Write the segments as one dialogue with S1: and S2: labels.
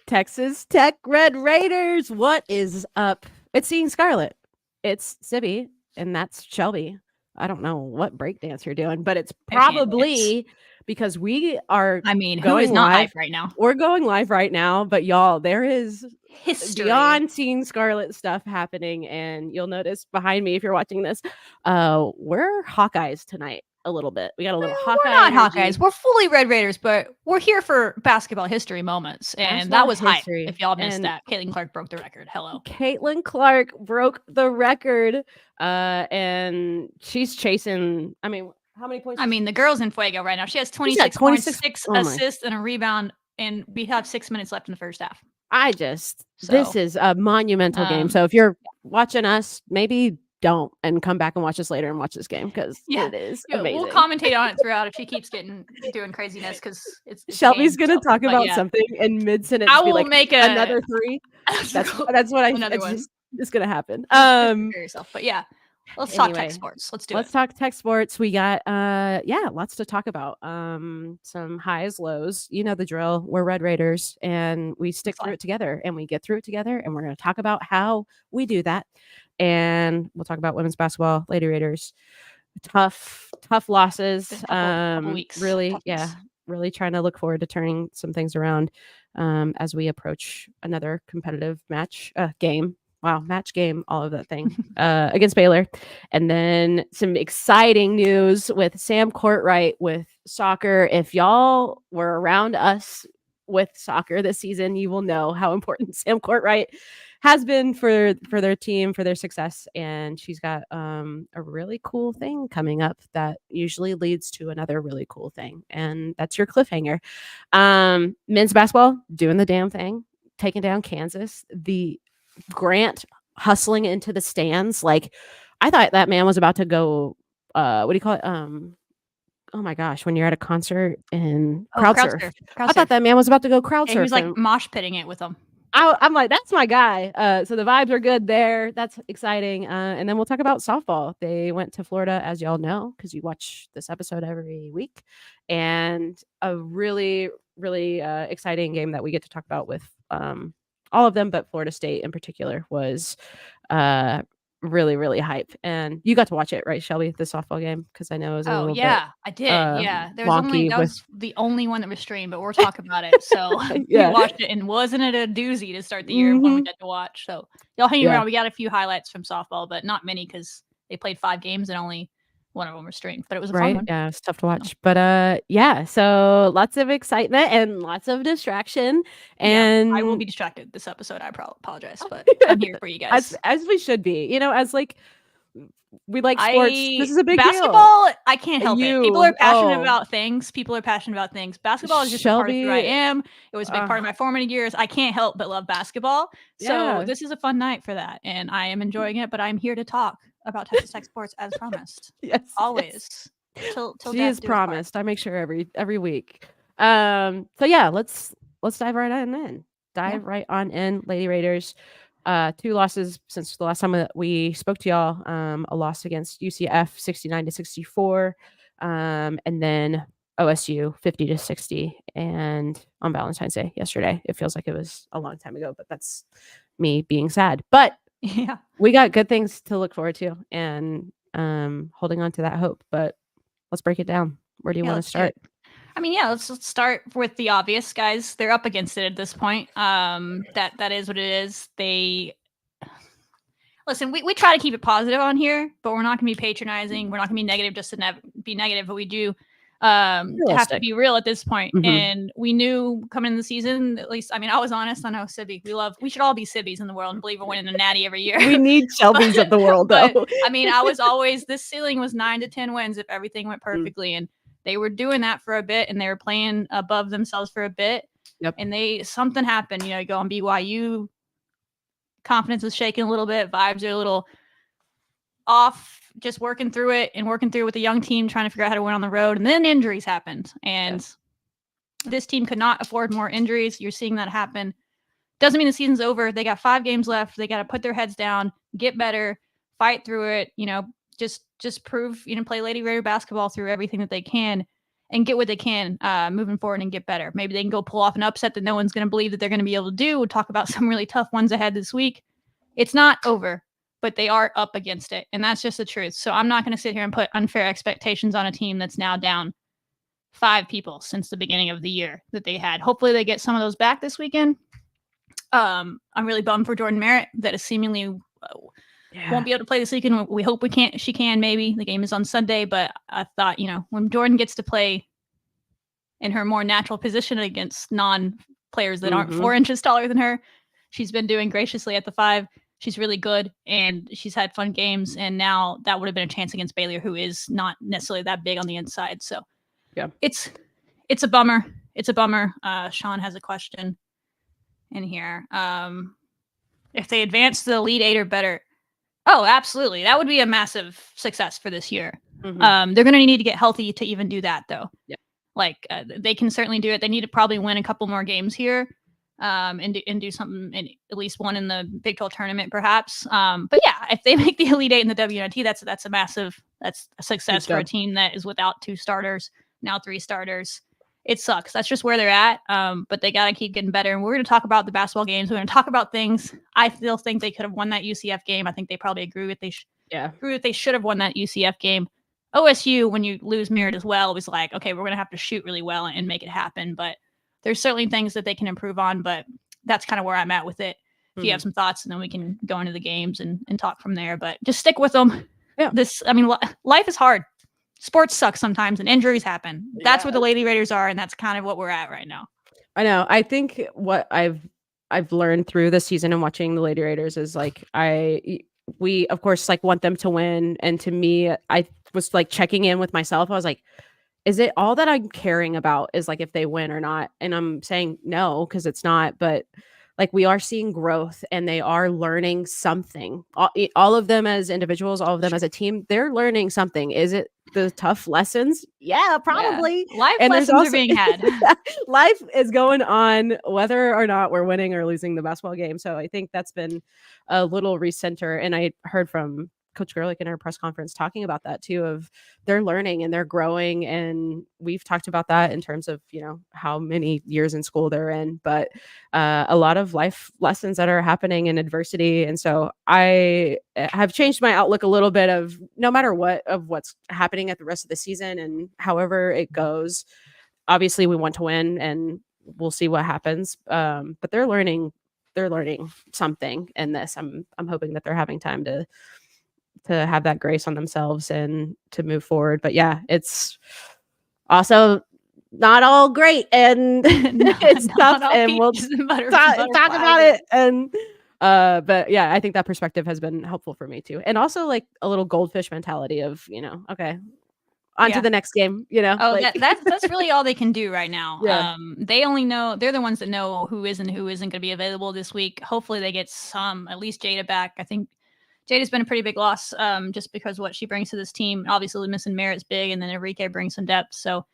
S1: Texas Tech Red Raiders. What is up? It's Seeing Scarlet. It's Sibby, and that's Shelby. I don't know what breakdance you're doing, but it's probably because we are
S2: who is not
S1: live
S2: hyped right now?
S1: We're going live right now, but y'all, there is
S2: history
S1: beyond Seeing Scarlet stuff happening, and you'll notice behind me if you're watching this, we're Hawkeyes tonight. A little bit. We got a little Hawkeye.
S2: We're not
S1: energy.
S2: Hawkeyes. We're fully Red Raiders, but we're here for basketball history moments. And that was hype. If y'all missed that, Caitlin Clark broke the record. Hello.
S1: Caitlin Clark broke the record. And she's chasing. I mean, how many points?
S2: I mean, the girl's in fuego right now. She has 26 points, 6 assists, and a rebound. And we have 6 minutes left in the first half.
S1: This is a monumental game. So if you're watching us, maybe don't and come back and watch us later and watch this game because it is amazing.
S2: We'll commentate on it throughout if she keeps doing craziness because it's
S1: Shelby's gonna talk about something in mid-sentence.
S2: I will make
S1: another 3. That's what I it's gonna happen.
S2: But yeah, let's talk tech sports. Let's
S1: talk tech sports. We got lots to talk about. Some highs, lows. You know the drill. We're Red Raiders and we stick through it together and we get through it together and we're gonna talk about how we do that. And we'll talk about women's basketball, Lady Raiders. Tough losses.
S2: Couple weeks.
S1: Really, really trying to look forward to turning some things around as we approach another competitive game. Wow, match game, all of that thing against Baylor. And then some exciting news with Sam Courtwright with soccer. If y'all were around us with soccer this season, you will know how important Sam Courtwright has been for their team, for their success. And she's got a really cool thing coming up that usually leads to another really cool thing. And that's your cliffhanger. Men's basketball doing the damn thing, taking down Kansas. The Grant hustling into the stands. Like, I thought that man was about to go, what do you call it? Oh my gosh, when you're at a concert and crowd surf. I thought that man was about to go crowd surf.
S2: He was like mosh pitting it with them.
S1: I'm like, that's my guy. So the vibes are good there. That's exciting. And then we'll talk about softball. They went to Florida, as y'all know, because you watch this episode every week. And a really, really exciting game that we get to talk about with all of them, but Florida State in particular was really, really hype. And you got to watch it, right, Shelby, the softball game? Because I know it was a little bit
S2: I did. There was the only one that was streamed, but we're talking about it. So we watched it, and wasn't it a doozy to start the year when we got to watch? So y'all hang around. We got a few highlights from softball, but not many because they played 5 games and only one of them was streamed, but it was a fun one.
S1: Yeah, it's tough to watch. But so lots of excitement and lots of distraction. And
S2: I will be distracted this episode. I apologize, but I'm here for you guys.
S1: As we should be. You know, as like we like sports. This is a big
S2: basketball. I can't help it. People are passionate about things. Basketball is just a part of who I am. It was a big part of my formative years. I can't help but love basketball. So this is a fun night for that. And I am enjoying it, but I'm here to talk about Texas Tech sports as promised.
S1: Yes.
S2: Always. Till
S1: she is promised. I make sure every week. So yeah, let's dive right on in. Right on in, Lady Raiders. 2 losses since the last time that we spoke to y'all. A loss against UCF 69-64, and then OSU 50-60, and on Valentine's Day yesterday. It feels like it was a long time ago, but that's me being sad. But we got good things to look forward to, and holding on to that hope. But let's break it down. Where do you want to start?
S2: I mean, let's start with the obvious, guys. They're up against it at this point. That is what it is. Listen, we try to keep it positive on here, but we're not going to be patronizing. We're not going to be negative just to be negative, but we do have to be real at this point. And we knew coming in the season, at least, I mean, I was honest. I know Sibby, we should all be Sibbies in the world and believe we're winning a natty every year.
S1: We need Shelby's of the world, though.
S2: But, I mean, I was always, this ceiling was 9 to 10 wins if everything went perfectly. And they were doing that for a bit, and they were playing above themselves for a bit. And something happened. You know, you go on BYU, confidence was shaking a little bit, vibes are a little off, just working through it with a young team, trying to figure out how to win on the road. And then injuries happened, and this team could not afford more injuries. You're seeing that happen. Doesn't mean the season's over. They got 5 games left. They got to put their heads down, get better, fight through it. You know, just prove, play Lady Raider basketball through everything that they can. and get what they can moving forward and get better. Maybe they can go pull off an upset that no one's going to believe that they're going to be able to do. We'll talk about some really tough ones ahead this week. It's not over, but they are up against it, and that's just the truth. So I'm not going to sit here and put unfair expectations on a team that's now down 5 people since the beginning of the year that they had. Hopefully they get some of those back this weekend. I'm really bummed for Jordan Merritt that is seemingly won't be able to play this weekend. We hope she can maybe. The game is on Sunday, but I thought, when Jordan gets to play in her more natural position against non-players that aren't 4 inches taller than her, she's been doing graciously at the 5. She's really good, and she's had fun games, and now that would have been a chance against Baylor, who is not necessarily that big on the inside. So yeah, it's a bummer. It's a bummer. Sean has a question in here. If they advance to the Elite 8 or better, oh, absolutely. That would be a massive success for this year. They're going to need to get healthy to even do that, though. Yeah. They can certainly do it. They need to probably win a couple more games here. And do something, at least one in the Big 12 tournament, perhaps. But yeah, if they make the Elite 8 in the WNT, that's a success for a team that is without 2 starters, now 3 starters. It sucks. That's just where they're at. But they got to keep getting better. And we're going to talk about the basketball games. We're going to talk about things. I still think they could have won that UCF game. I think they probably agree with they should have won that UCF game. OSU, when you lose Merritt as well, was like, okay, we're going to have to shoot really well and make it happen. But there's certainly things that they can improve on, but that's kind of where I'm at with it. If you have some thoughts, and then we can go into the games and talk from there, but just stick with them. Yeah. Life is hard. Sports suck sometimes and injuries happen. Yeah. That's what the Lady Raiders are. And that's kind of what we're at right now.
S1: I know. I think what I've learned through the season and watching the Lady Raiders is we of course want them to win. And to me, I was checking in with myself. I was like, is it all that I'm caring about is if they win or not? And I'm saying no, because it's not. But we are seeing growth, and they are learning something. All of them as individuals, all of them as a team, they're learning something. Is it the tough lessons? Yeah, probably.
S2: Yeah. Life lessons are being had.
S1: Life is going on, whether or not we're winning or losing the basketball game. So I think that's been a little recenter. And I heard from Coach Gerlich in her press conference talking about that too, of they're learning and they're growing. And we've talked about that in terms of, how many years in school they're in, but a lot of life lessons that are happening in adversity. And so I have changed my outlook a little bit of no matter what's happening at the rest of the season and however it goes. Obviously we want to win and we'll see what happens. But they're learning something in this. I'm hoping that they're having time to have that grace on themselves and to move forward. But yeah, it's also not all great, and it's tough, and we'll talk about it. And but yeah, I think that perspective has been helpful for me too. And also a little goldfish mentality of, okay, on to the next game,
S2: that's really all they can do right now.
S1: Yeah.
S2: They only know, they're the ones that know who is and who isn't going to be available this week. Hopefully they get at least Jada back. I think Jada's been a pretty big loss, just because what she brings to this team. Obviously, missing Merritt's big, and then Enrique brings some depth. So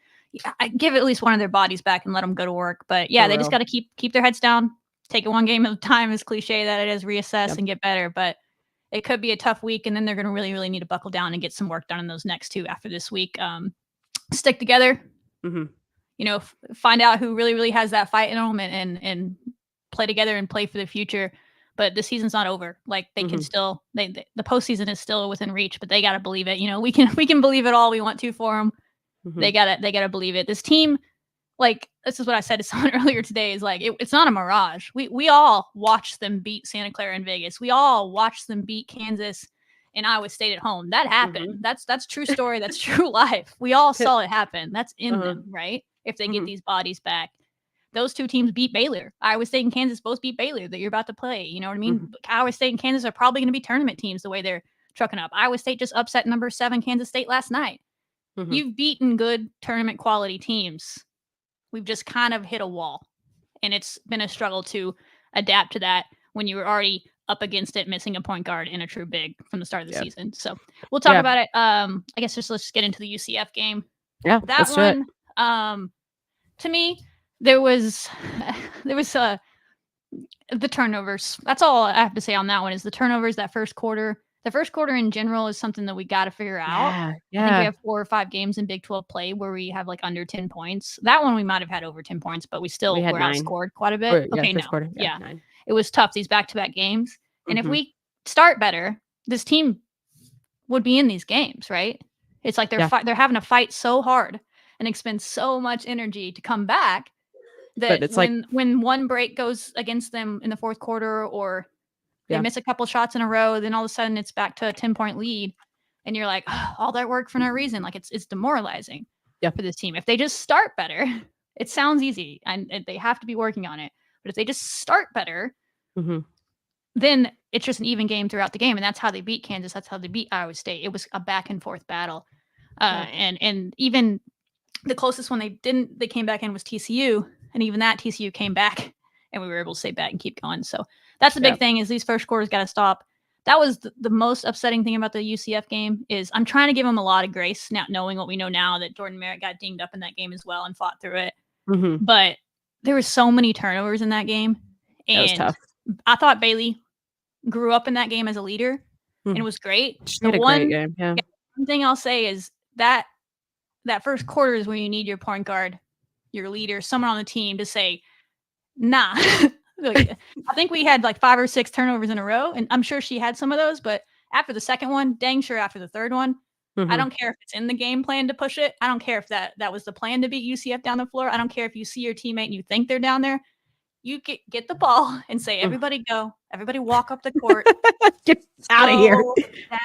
S2: I give at least one of their bodies back and let them go to work. But yeah, they just got to keep their heads down, take it one game at a time, as cliche that it is, reassess and get better. But it could be a tough week, and then they're going to really, really need to buckle down and get some work done in those next 2 after this week. Stick together, find out who really, really has that fight in them, and play together and play for the future. But the season's not over. They can still, the postseason is still within reach, but they got to believe it. We can believe it all we want to for them. They gotta believe it. This team, this is what I said to someone earlier today, is it's not a mirage. We all watched them beat Santa Clara in Vegas. We all watched them beat Kansas and Iowa State at home. That happened. That's true story. That's true life. We all saw it happen. That's in them, right? If they get these bodies back. Those 2 teams beat Baylor. Iowa State and Kansas both beat Baylor that you're about to play. You know what I mean? Iowa State and Kansas are probably going to be tournament teams the way they're trucking up. Iowa State just upset number 7 Kansas State last night. You've beaten good tournament quality teams. We've just kind of hit a wall. And it's been a struggle to adapt to that when you were already up against it, missing a point guard and a true big from the start of the season. So we'll talk about it. I guess let's get into the UCF game.
S1: Yeah,
S2: that one, to me, there was the turnovers. That's all I have to say on that one, is the turnovers that first quarter. the first quarter in general is something that we got to figure out.
S1: Yeah.
S2: I think we have 4 or 5 games in Big 12 play where we have like under 10 points. That one we might have had over 10 points, but we still were
S1: 9.
S2: outscored quite a bit.
S1: First quarter. Yeah. 9.
S2: It was tough, these back-to-back games. And if we start better, this team would be in these games, right? It's like they're having to fight so hard and expend so much energy to come back that it's when one break goes against them in the fourth quarter or they miss a couple shots in a row, then all of a sudden it's back to a 10-point lead. And you're like, oh, all that work for no reason. Like it's demoralizing for this team. If they just start better, it sounds easy and they have to be working on it. But if they just start better, then it's just an even game throughout the game. And that's how they beat Kansas. That's how they beat Iowa State. It was a back and forth battle. And even the closest one they came back in was TCU. And even that TCU came back and we were able to stay back and keep going. So that's the big thing is these first quarters got to stop. That was the most upsetting thing about the UCF game is I'm trying to give them a lot of grace now, knowing what we know now that Jordan Merritt got dinged up in that game as well and fought through it. But there were so many turnovers in that game. And
S1: it was tough.
S2: I thought Bailey grew up in that game as a leader and it was great.
S1: She had a great game. Yeah.
S2: One thing I'll say is that first quarter is where you need your point guard, your leader, someone on the team to say, nah. I think we had like 5 or 6 turnovers in a row, and I'm sure she had some of those, but after the second one, dang sure after the third one, I don't care if it's in the game plan to push it. I don't care if that was the plan to beat UCF down the floor. I don't care if you see your teammate and you think they're down there. You get the ball and say, everybody go. Everybody walk up the court.
S1: Get out of here.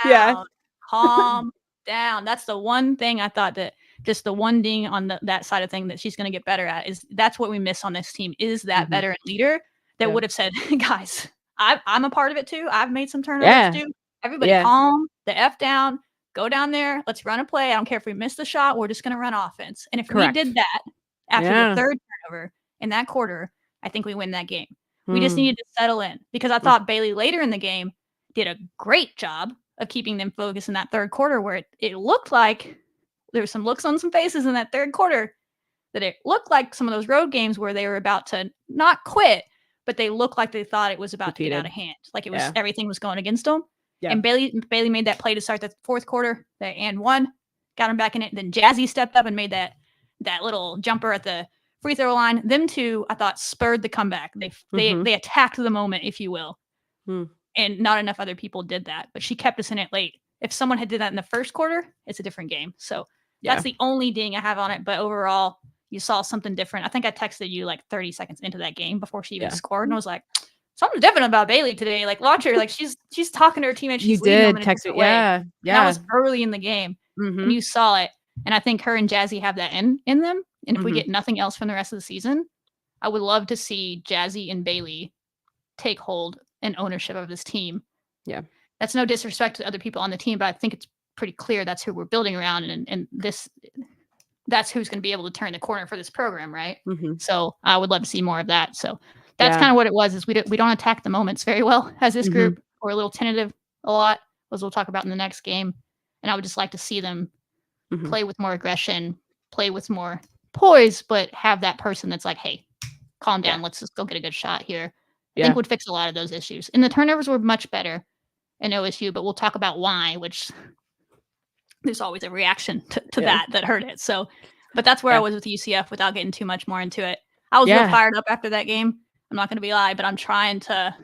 S2: Down, calm down. That's the one thing I thought that just the one ding on that side of thing that she's going to get better at is that's what we miss on this team is that veteran leader that would have said, guys, I'm a part of it too. I've made some turnovers too. Everybody calm the F down, go down there. Let's run a play. I don't care if we miss the shot. We're just going to run offense. And if we did that after the third turnover in that quarter, I think we win that game. We just needed to settle in because I thought Bailey later in the game did a great job of keeping them focused in that third quarter where it looked like there were some looks on some faces in that third quarter that it looked like some of those road games where they were about to not quit, but they looked like they thought it was about to get out of hand. Like it was everything was going against them. Yeah. And Bailey made that play to start the fourth quarter. They and one, got him back in it. Then Jazzy stepped up and made that little jumper at the free throw line. Them two, I thought, spurred the comeback. They attacked the moment, if you will. And not enough other people did that. But she kept us in it late. If someone had did that in the first quarter, it's a different game. So that's the only ding I have on it. But overall, you saw something different. I think I texted you like 30 seconds into that game before she even scored. And I was like, something different about Bailey today. Like, watch her. Like, she's talking to her teammates. She's leading them in a different way. Yeah. That was early in the game. And you saw it. And I think her and Jazzy have that in them. And if we get nothing else from the rest of the season, I would love to see Jazzy and Bailey take hold and ownership of this team. Yeah. That's no disrespect to other people on the team, but I think it's pretty clear that's who we're building around. And that's who's going to be able to turn the corner for this program, right? So I would love to see more of that. So that's kind of what it was, is we don't attack the moments very well as this group. We're a little tentative a lot, as we'll talk about in the next game. And I would just like to see them play with more aggression, play with more poise, but have that person that's like, hey, calm down. Let's just go get a good shot here. I think would fix a lot of those issues. And the turnovers were much better in OSU, but we'll talk about why, which there's always a reaction to that hurt it. So, but that's where I was with UCF without getting too much more into it. I was real fired up after that game. I'm not going to be lie, but I'm trying to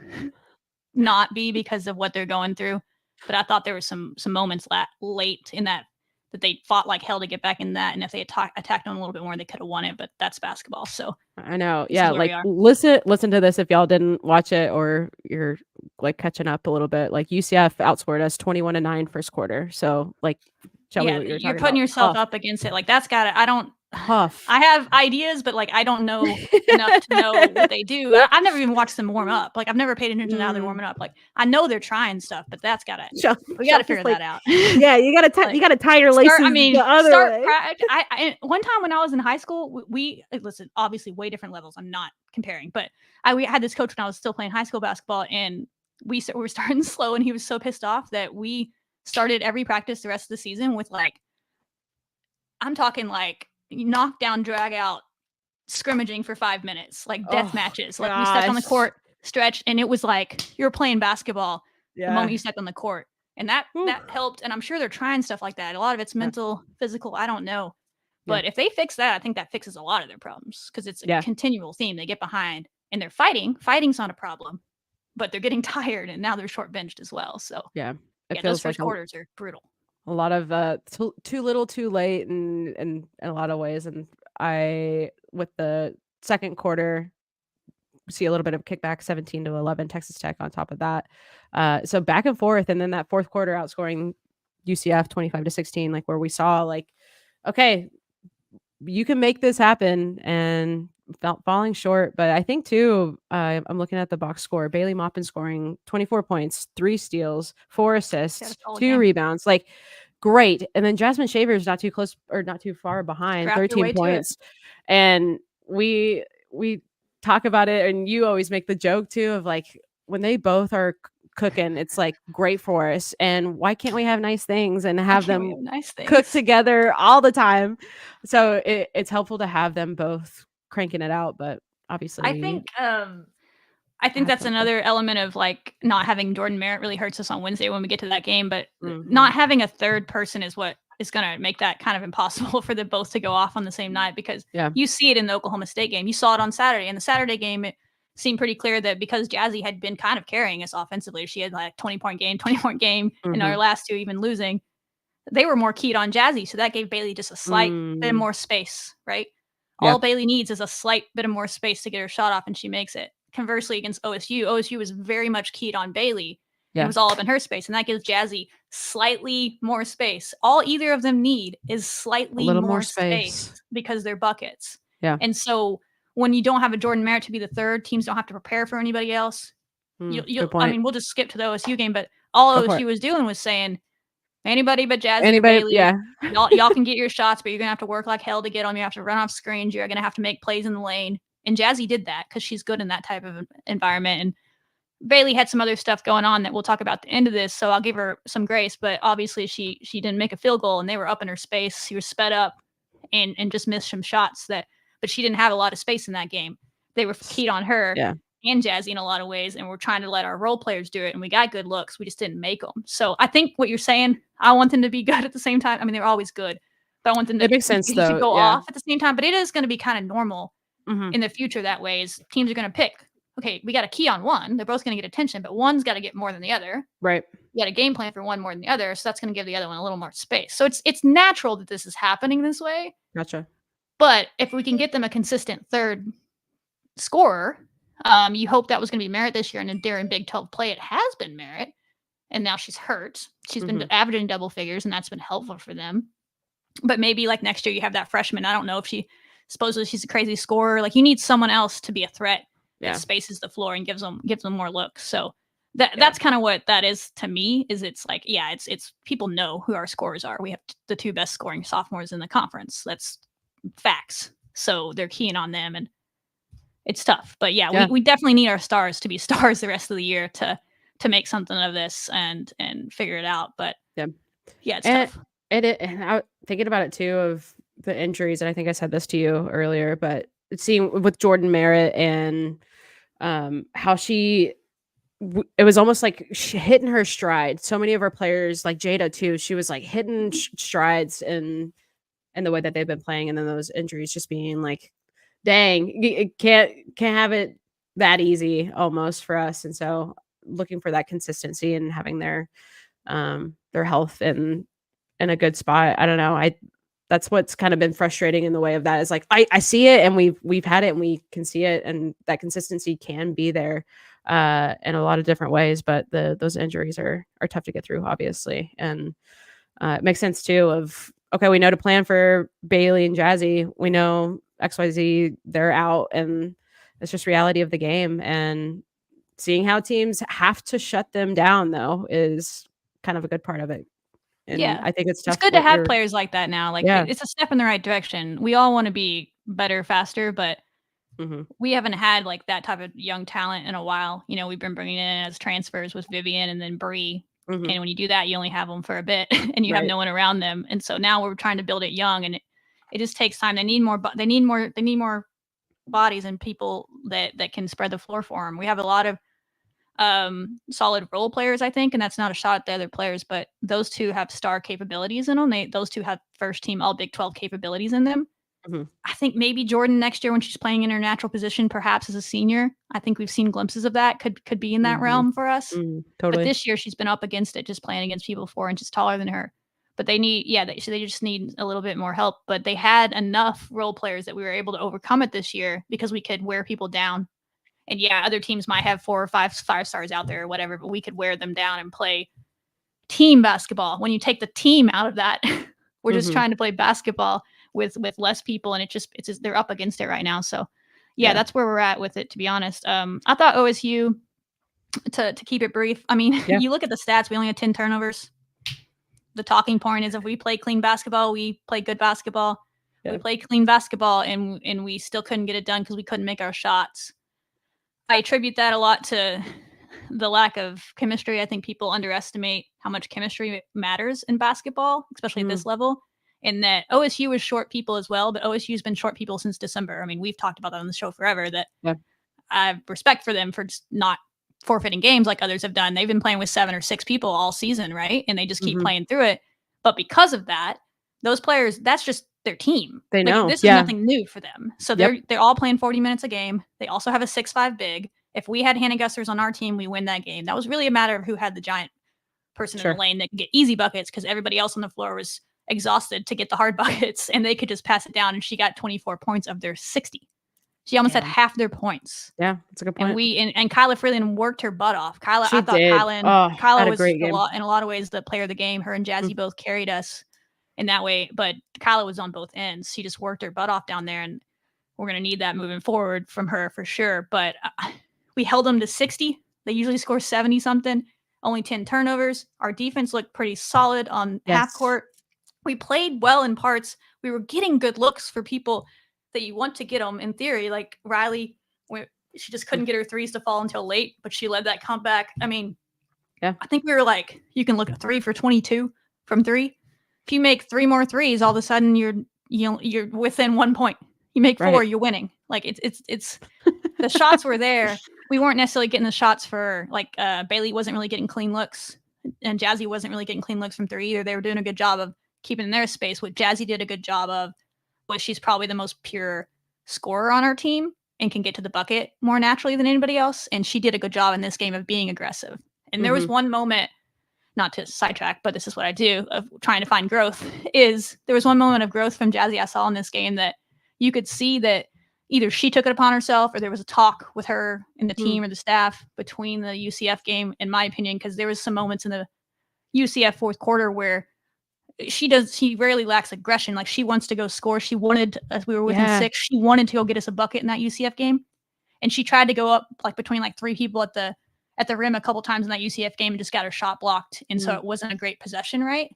S2: not be because of what they're going through. But I thought there were some moments late in that they fought like hell to get back in that. And if they attacked them a little bit more, they could have won it. But that's basketball. So
S1: I know. Yeah. Like listen to this if y'all didn't watch it or you're like catching up a little bit. Like UCF outscored us 21-9 first quarter. So like, tell me what you're
S2: putting about. Yourself up against it. Like that's got it.
S1: Tough.
S2: I have ideas, but like I don't know enough to know what they do. I've never even watched them warm up. Like I've never paid attention to how they're warming up. Like I know they're trying stuff, but that's got to we got to figure that out.
S1: Yeah, you got to you got to tie your laces. The other way.
S2: I one time when I was in high school, we listen. Obviously, way different levels. I'm not comparing, but we had this coach when I was still playing high school basketball, and we were starting slow, and he was so pissed off that we started every practice the rest of the season with like, I'm talking like knock down, drag out, scrimmaging for 5 minutes, like death matches. Like we stepped on the court, stretched, and it was like you were playing basketball the moment you stepped on the court. And that helped. And I'm sure they're trying stuff like that. A lot of it's mental, physical, I don't know. But if they fix that, I think that fixes a lot of their problems, because it's a continual theme. They get behind and they're fighting. Fighting's not a problem, but they're getting tired, and now they're short benched as well. So
S1: it feels
S2: those first
S1: like
S2: quarters are brutal.
S1: A lot of too little, too late, and in a lot of ways. And I, with the second quarter, see a little bit of kickback, 17-11, Texas Tech on top of that. So back and forth, and then that fourth quarter outscoring UCF 25-16, like where we saw like, okay, you can make this happen, and falling short. But I think too, I'm looking at the box score. Bailey Maupin scoring 24 points, 3 steals, 4 assists, 2 rebounds. Like great. And then Jasmine Shaver's not too close or not too far behind, 13 points. And we talk about it, and you always make the joke too of like, when they both are cooking, it's like great for us. And why can't we have nice things and have them cook together all the time? So it's helpful to have them both cranking it out. But obviously,
S2: I think that's another element of like not having Jordan Merritt really hurts us on Wednesday when we get to that game. But not having a third person is what is going to make that kind of impossible for them both to go off on the same night, because you see it in the Oklahoma State game. You saw it on Saturday. In the Saturday game, it seemed pretty clear that because Jazzy had been kind of carrying us offensively, she had like 20-point game, and our last 2 even losing, they were more keyed on Jazzy. So that gave Bailey just a slight bit more space, right? All Bailey needs is a slight bit of more space to get her shot off, and she makes it. Conversely, against OSU was very much keyed on Bailey. It was all up in her space, and that gives Jazzy slightly more space. All either of them need is slightly more space because they're buckets. And so when you don't have a Jordan Merritt to be the third, teams don't have to prepare for anybody else. I mean, we'll just skip to the OSU game, but all OSU was doing was saying, anybody but Jazzy or Bailey, y'all can get your shots, but you're going to have to work like hell to get them. You have to run off screens. You're going to have to make plays in the lane. And Jazzy did that because she's good in that type of environment. And Bailey had some other stuff going on that we'll talk about at the end of this, so I'll give her some grace. But obviously, she didn't make a field goal, and they were up in her space. She was sped up and just missed some shots but she didn't have a lot of space in that game. They were keyed on her and Jazzy in a lot of ways, and we're trying to let our role players do it, and we got good looks. We just didn't make them. So I think what you're saying, I want them to be good at the same time. I mean, they're always good, but I want them to, to go off at the same time. But it is going to be kind of normal in the future that way, is teams are going to pick, okay, we got a key on one. They're both going to get attention, but one's got to get more than the other.
S1: Right.
S2: You got a game plan for one more than the other, so that's going to give the other one a little more space. So it's natural that this is happening this way.
S1: Gotcha.
S2: But if we can get them a consistent third scorer, you hope that was going to be Merritt this year, and during Big 12 play, it has been Merritt, and now she's hurt. She's been averaging double figures, and that's been helpful for them. But maybe like next year you have that freshman. I don't know if supposedly she's a crazy scorer. Like, you need someone else to be a threat that spaces the floor and gives them more looks. So that's kind of what that is to me. Is it's like, it's people know who our scorers are. We have the 2 best scoring sophomores in the conference. That's facts. So they're keen on them, and it's tough. But we definitely need our stars to be stars the rest of the year to make something of this and figure it out. But it's tough.
S1: And I thinking about it too, of the injuries, and I think I said this to you earlier, but seeing with Jordan Merritt and how it was almost like she hitting her stride. So many of our players, like Jada too, she was like hitting strides in the way that they've been playing, and then those injuries just being like, dang, it can't have it that easy almost for us. And so looking for that consistency and having their health in a good spot. I don't know. That's what's kind of been frustrating in the way of that, is like, I see it, and we've had it, and we can see it, and that consistency can be there in a lot of different ways, but those injuries are tough to get through, obviously. And it makes sense too of, okay, we know to plan for Bailey and Jazzy. We know XYZ, they're out, and it's just reality of the game. And seeing how teams have to shut them down, though, is kind of a good part of it. And I think it's tough.
S2: It's good to have players like that now. Like, it's a step in the right direction. We all want to be better, faster, but we haven't had like that type of young talent in a while. You know, we've been bringing in as transfers with Vivian and then Bree. And when you do that, you only have them for a bit, and you have no one around them. And so now we're trying to build it young, and it just takes time. They need more bodies and people that can spread the floor for them. We have a lot of solid role players, I think, and that's not a shot at the other players, but those two have star capabilities in them. Those two have first team all Big 12 capabilities in them. I think maybe Jordan next year when she's playing in her natural position, perhaps as a senior, I think we've seen glimpses of that, could be in that realm for us.
S1: Totally.
S2: But this year she's been up against it, just playing against people 4 inches taller than her. But they need, they just need a little bit more help. But they had enough role players that we were able to overcome it this year because we could wear people down. And other teams might have 4 or 5 stars out there or whatever, but we could wear them down and play team basketball. When you take the team out of that, we're just trying to play basketball with less people, and it's just they're up against it right now. So that's where we're at with it, to be honest. I thought OSU, to keep it brief, I mean, you look at the stats, we only had 10 turnovers. The talking point is if we play clean basketball, we play good basketball. We play clean basketball, and we still couldn't get it done because we couldn't make our shots. I attribute that a lot to the lack of chemistry. I think people underestimate how much chemistry matters in basketball, especially at this level. And that OSU was short people as well, but OSU's been short people since December. I mean, we've talked about that on the show forever, that I have respect for them for just not forfeiting games like others have done. They've been playing with 7 or 6 people all season, right? And they just keep playing through it. But because of that, those players, that's just their team.
S1: They know.
S2: This is nothing new for them. So they're all playing 40 minutes a game. They also have a 6'5" big. If we had Hannah Gussers on our team, we win that game. That was really a matter of who had the giant person in the lane that could get easy buckets, because everybody else on the floor was exhausted to get the hard buckets, and they could just pass it down, and she got 24 points of their 60. She almost had half their points.
S1: Yeah, that's a good point.
S2: And Kyla Freeland worked her butt off. Kyla was in a lot of ways the player of the game. Her and Jazzy both carried us in that way, but Kyla was on both ends. She just worked her butt off down there, and we're going to need that moving forward from her for sure. But we held them to 60. They usually score 70 something, only 10 turnovers. Our defense looked pretty solid on half court. We played well in parts. We were getting good looks for people that you want to get them in theory. Like Riley, she just couldn't get her threes to fall until late, but she led that comeback. I mean, I think we were like, you can look at 3 for 22 from 3. If you make 3 more threes, all of a sudden you're within 1 point. You make 4, you're winning. Like it's the shots were there. We weren't necessarily getting the shots for Bailey wasn't really getting clean looks, and Jazzy wasn't really getting clean looks from 3 either. They were doing a good job of keeping their space. What Jazzy did a good job of was she's probably the most pure scorer on our team and can get to the bucket more naturally than anybody else. And she did a good job in this game of being aggressive. And there was one moment, not to sidetrack, but this is what I do, of trying to find growth, is there was one moment of growth from Jazzy I saw in this game that you could see that either she took it upon herself or there was a talk with her and the team or the staff between the UCF game, in my opinion, because there was some moments in the UCF fourth quarter where she rarely lacks aggression. Like, she wants to go score. She wanted, as we were within 6, she wanted to go get us a bucket in that UCF game. And she tried to go up between 3 people at the rim a couple times in that UCF game and just got her shot blocked. And so it wasn't a great possession, right?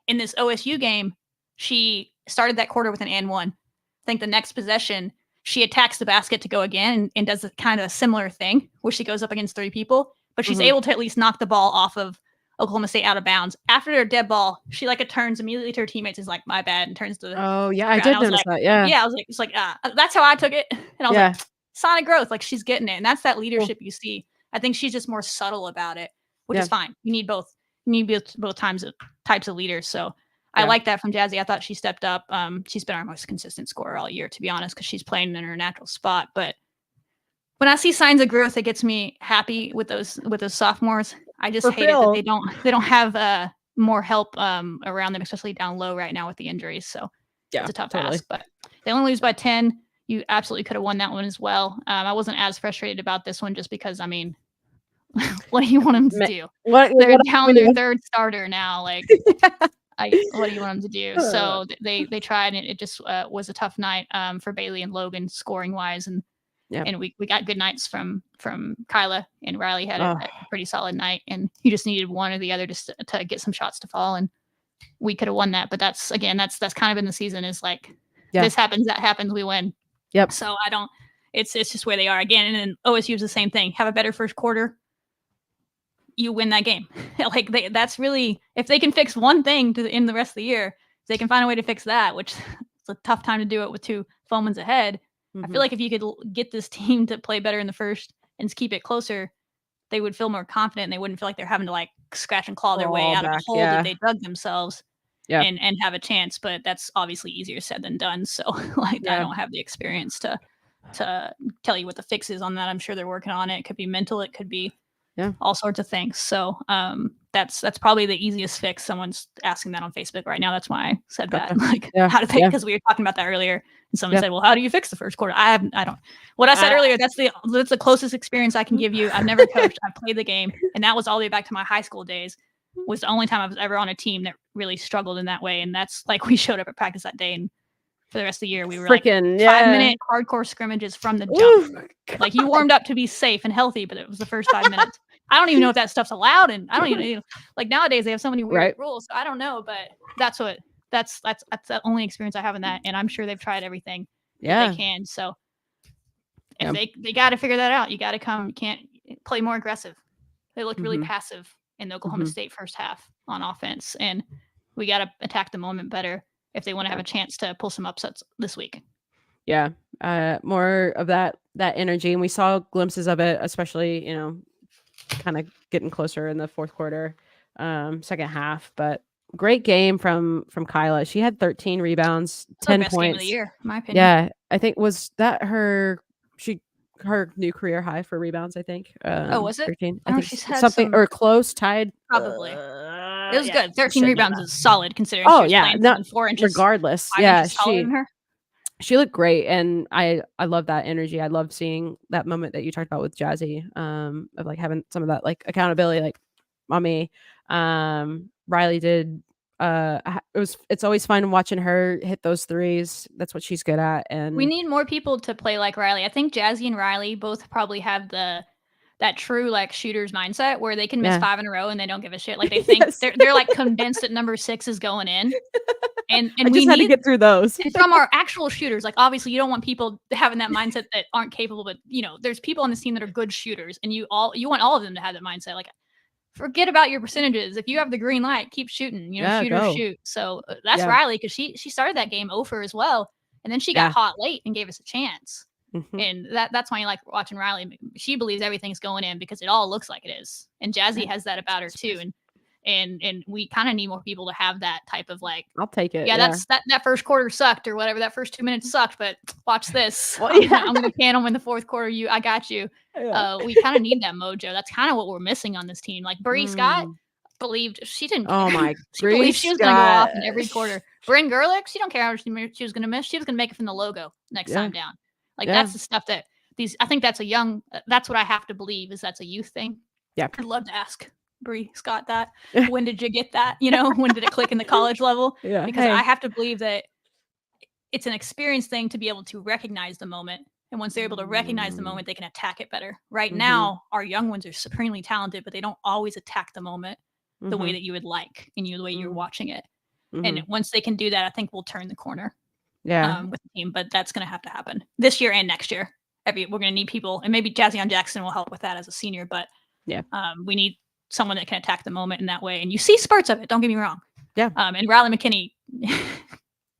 S2: In this OSU game, she started that quarter with an and 1. I think the next possession, she attacks the basket to go again and does a kind of a similar thing where she goes up against 3 people, but she's able to at least knock the ball off of Oklahoma State out of bounds. After their dead ball, she turns immediately to her teammates, is like, my bad, and turns to the
S1: I did notice that.
S2: I was like, it's like, that's how I took it. And I was like, sign of growth. Like, she's getting it. And that's that leadership you see. I think she's just more subtle about it, which is fine. You need both. You need both types of leaders. So I like that from Jazzy. I thought she stepped up. She's been our most consistent scorer all year, to be honest, because she's playing in her natural spot. But when I see signs of growth, it gets me happy with those sophomores. I just hate it that they don't have more help around them, especially down low right now with the injuries. So it's a tough task. But they only lose by 10. You absolutely could have won that one as well. I wasn't as frustrated about this one just because, I mean, what do you want them to do? They're down their third starter now. Like, what do you want them to do? So they tried, and it just was a tough night for Bailey and Logan scoring wise, and we got good nights from Kyla, and Riley had a pretty solid night, and you just needed one or the other just to get some shots to fall, and we could have won that. But that's kind of in the season, is like, this happens, that happens, we win. Yep. So it's just where they are again. And then OSU is the same thing. Have a better first quarter, you win that game. That's really, if they can fix one thing in the rest of the year, if they can find a way to fix that, which it's a tough time to do it with 2 Foamans ahead. I feel like if you could get this team to play better in the first and keep it closer, they would feel more confident and they wouldn't feel like they're having to like scratch and claw their way
S1: Crawl
S2: out of
S1: back,
S2: a hole that they dug themselves and have a chance. But that's obviously easier said than done. So like I don't have the experience to tell you what the fix is on that. I'm sure they're working on it. It could be mental, it could be all sorts of things. So that's probably the easiest fix. Someone's asking that on Facebook right now. That's why I said that. Like how do they, because we were talking about that earlier. And someone said, well, how do you fix the first quarter? I don't, what I said earlier, that's the closest experience I can give you. I've never coached. I played the game. And that was all the way back to my high school days. Was the only time I was ever on a team that really struggled in that way. And that's like, we showed up at practice that day and for the rest of the year, we were freaking 5-minute hardcore scrimmages from the jump. Like you warmed up to be safe and healthy, but it was the first 5 minutes. I don't even know if that stuff's allowed. And I don't even like nowadays they have so many weird rules. So I don't know, but that's the only experience I have in that. And I'm sure they've tried everything that they can. So if they got to figure that out, you got to come. You can't play more aggressive. They looked really passive in the Oklahoma State first half on offense, and we got to attack the moment better if they want to have a chance to pull some upsets this week.
S1: Yeah. More of that energy. And we saw glimpses of it, especially, kind of getting closer in the fourth quarter, second half. But great game from Kyla. She had 13 rebounds, 10
S2: best
S1: points.
S2: Game of the year, in my opinion.
S1: Yeah. I think was that her new career high for rebounds, I think.
S2: Was it?
S1: 13.
S2: I think
S1: she's had something or close, tied.
S2: Probably. It was good. 13 rebounds is solid considering she was playing 4 inches.
S1: Regardless.
S2: 5 inches taller than her.
S1: She looked great, and I love that energy. I love seeing that moment that you talked about with Jazzy, of like having some of that like accountability, like mommy. Riley did. It's always fun watching her hit those threes. That's what she's good at, and
S2: we need more people to play like Riley. I think Jazzy and Riley both probably have that true like shooter's mindset where they can miss 5 in a row and they don't give a shit. Like they think they're like convinced that number 6 is going in. And
S1: I just had to get through those
S2: from our actual shooters. Like obviously you don't want people having that mindset that aren't capable, but there's people on this team that are good shooters, and you want all of them to have that mindset. Like forget about your percentages. If you have the green light, keep shooting. Shooters shoot. So that's Riley, because she started that game 0 for as well, and then she got hot late and gave us a chance. And that's why you like watching Riley. She believes everything's going in because it all looks like it is. And Jazzy has that about her too. And we kind of need more people to have that type of like,
S1: I'll take it.
S2: Yeah, that first quarter sucked or whatever. That first 2 minutes sucked, but watch this. I'm gonna can them in the fourth quarter. I got you. We kind of need that mojo. That's kind of what we're missing on this team. Like Bree Scott believed she didn't.
S1: Oh my!
S2: She believed she was gonna go off in every quarter. Bryn Gerlich, she don't care how she was gonna miss. She was gonna make it from the logo next time down. Like that's the stuff that I think that's that's what I have to believe is that's a youth thing.
S1: Yeah.
S2: I'd love to ask Bree Scott that. When did you get that? When did it click in the college level?
S1: Yeah.
S2: Because I have to believe that it's an experience thing to be able to recognize the moment. And once they're able to recognize the moment, they can attack it better. Right now, our young ones are supremely talented, but they don't always attack the moment the way that you would like and the way you're watching it. And once they can do that, I think we'll turn the corner.
S1: Yeah,
S2: with the team, but that's going to have to happen this year and next year. We're going to need people, and maybe Jazzy Jackson will help with that as a senior. But we need someone that can attack the moment in that way. And you see spurts of it. Don't get me wrong.
S1: Yeah.
S2: And Riley McKinney,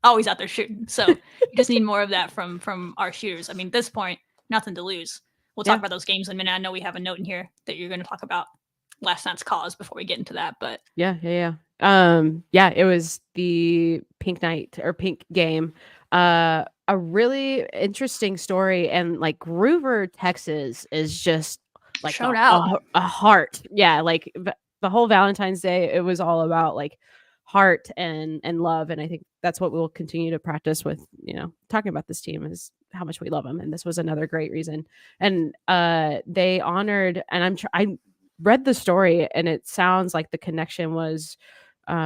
S2: always out there shooting. So you just need more of that from our shooters. I mean, at this point, nothing to lose. We'll talk about those games in a minute. I know we have a note in here that you're going to talk about last night's cause before we get into that. But
S1: it was the pink night or pink game. A really interesting story, and like Groover, Texas is just like
S2: showed out
S1: a heart. Yeah, like the whole Valentine's Day, it was all about like heart and love, and I think that's what we'll continue to practice with. Talking about this team is how much we love them, and this was another great reason. And they honored, and I read the story, and it sounds like the connection was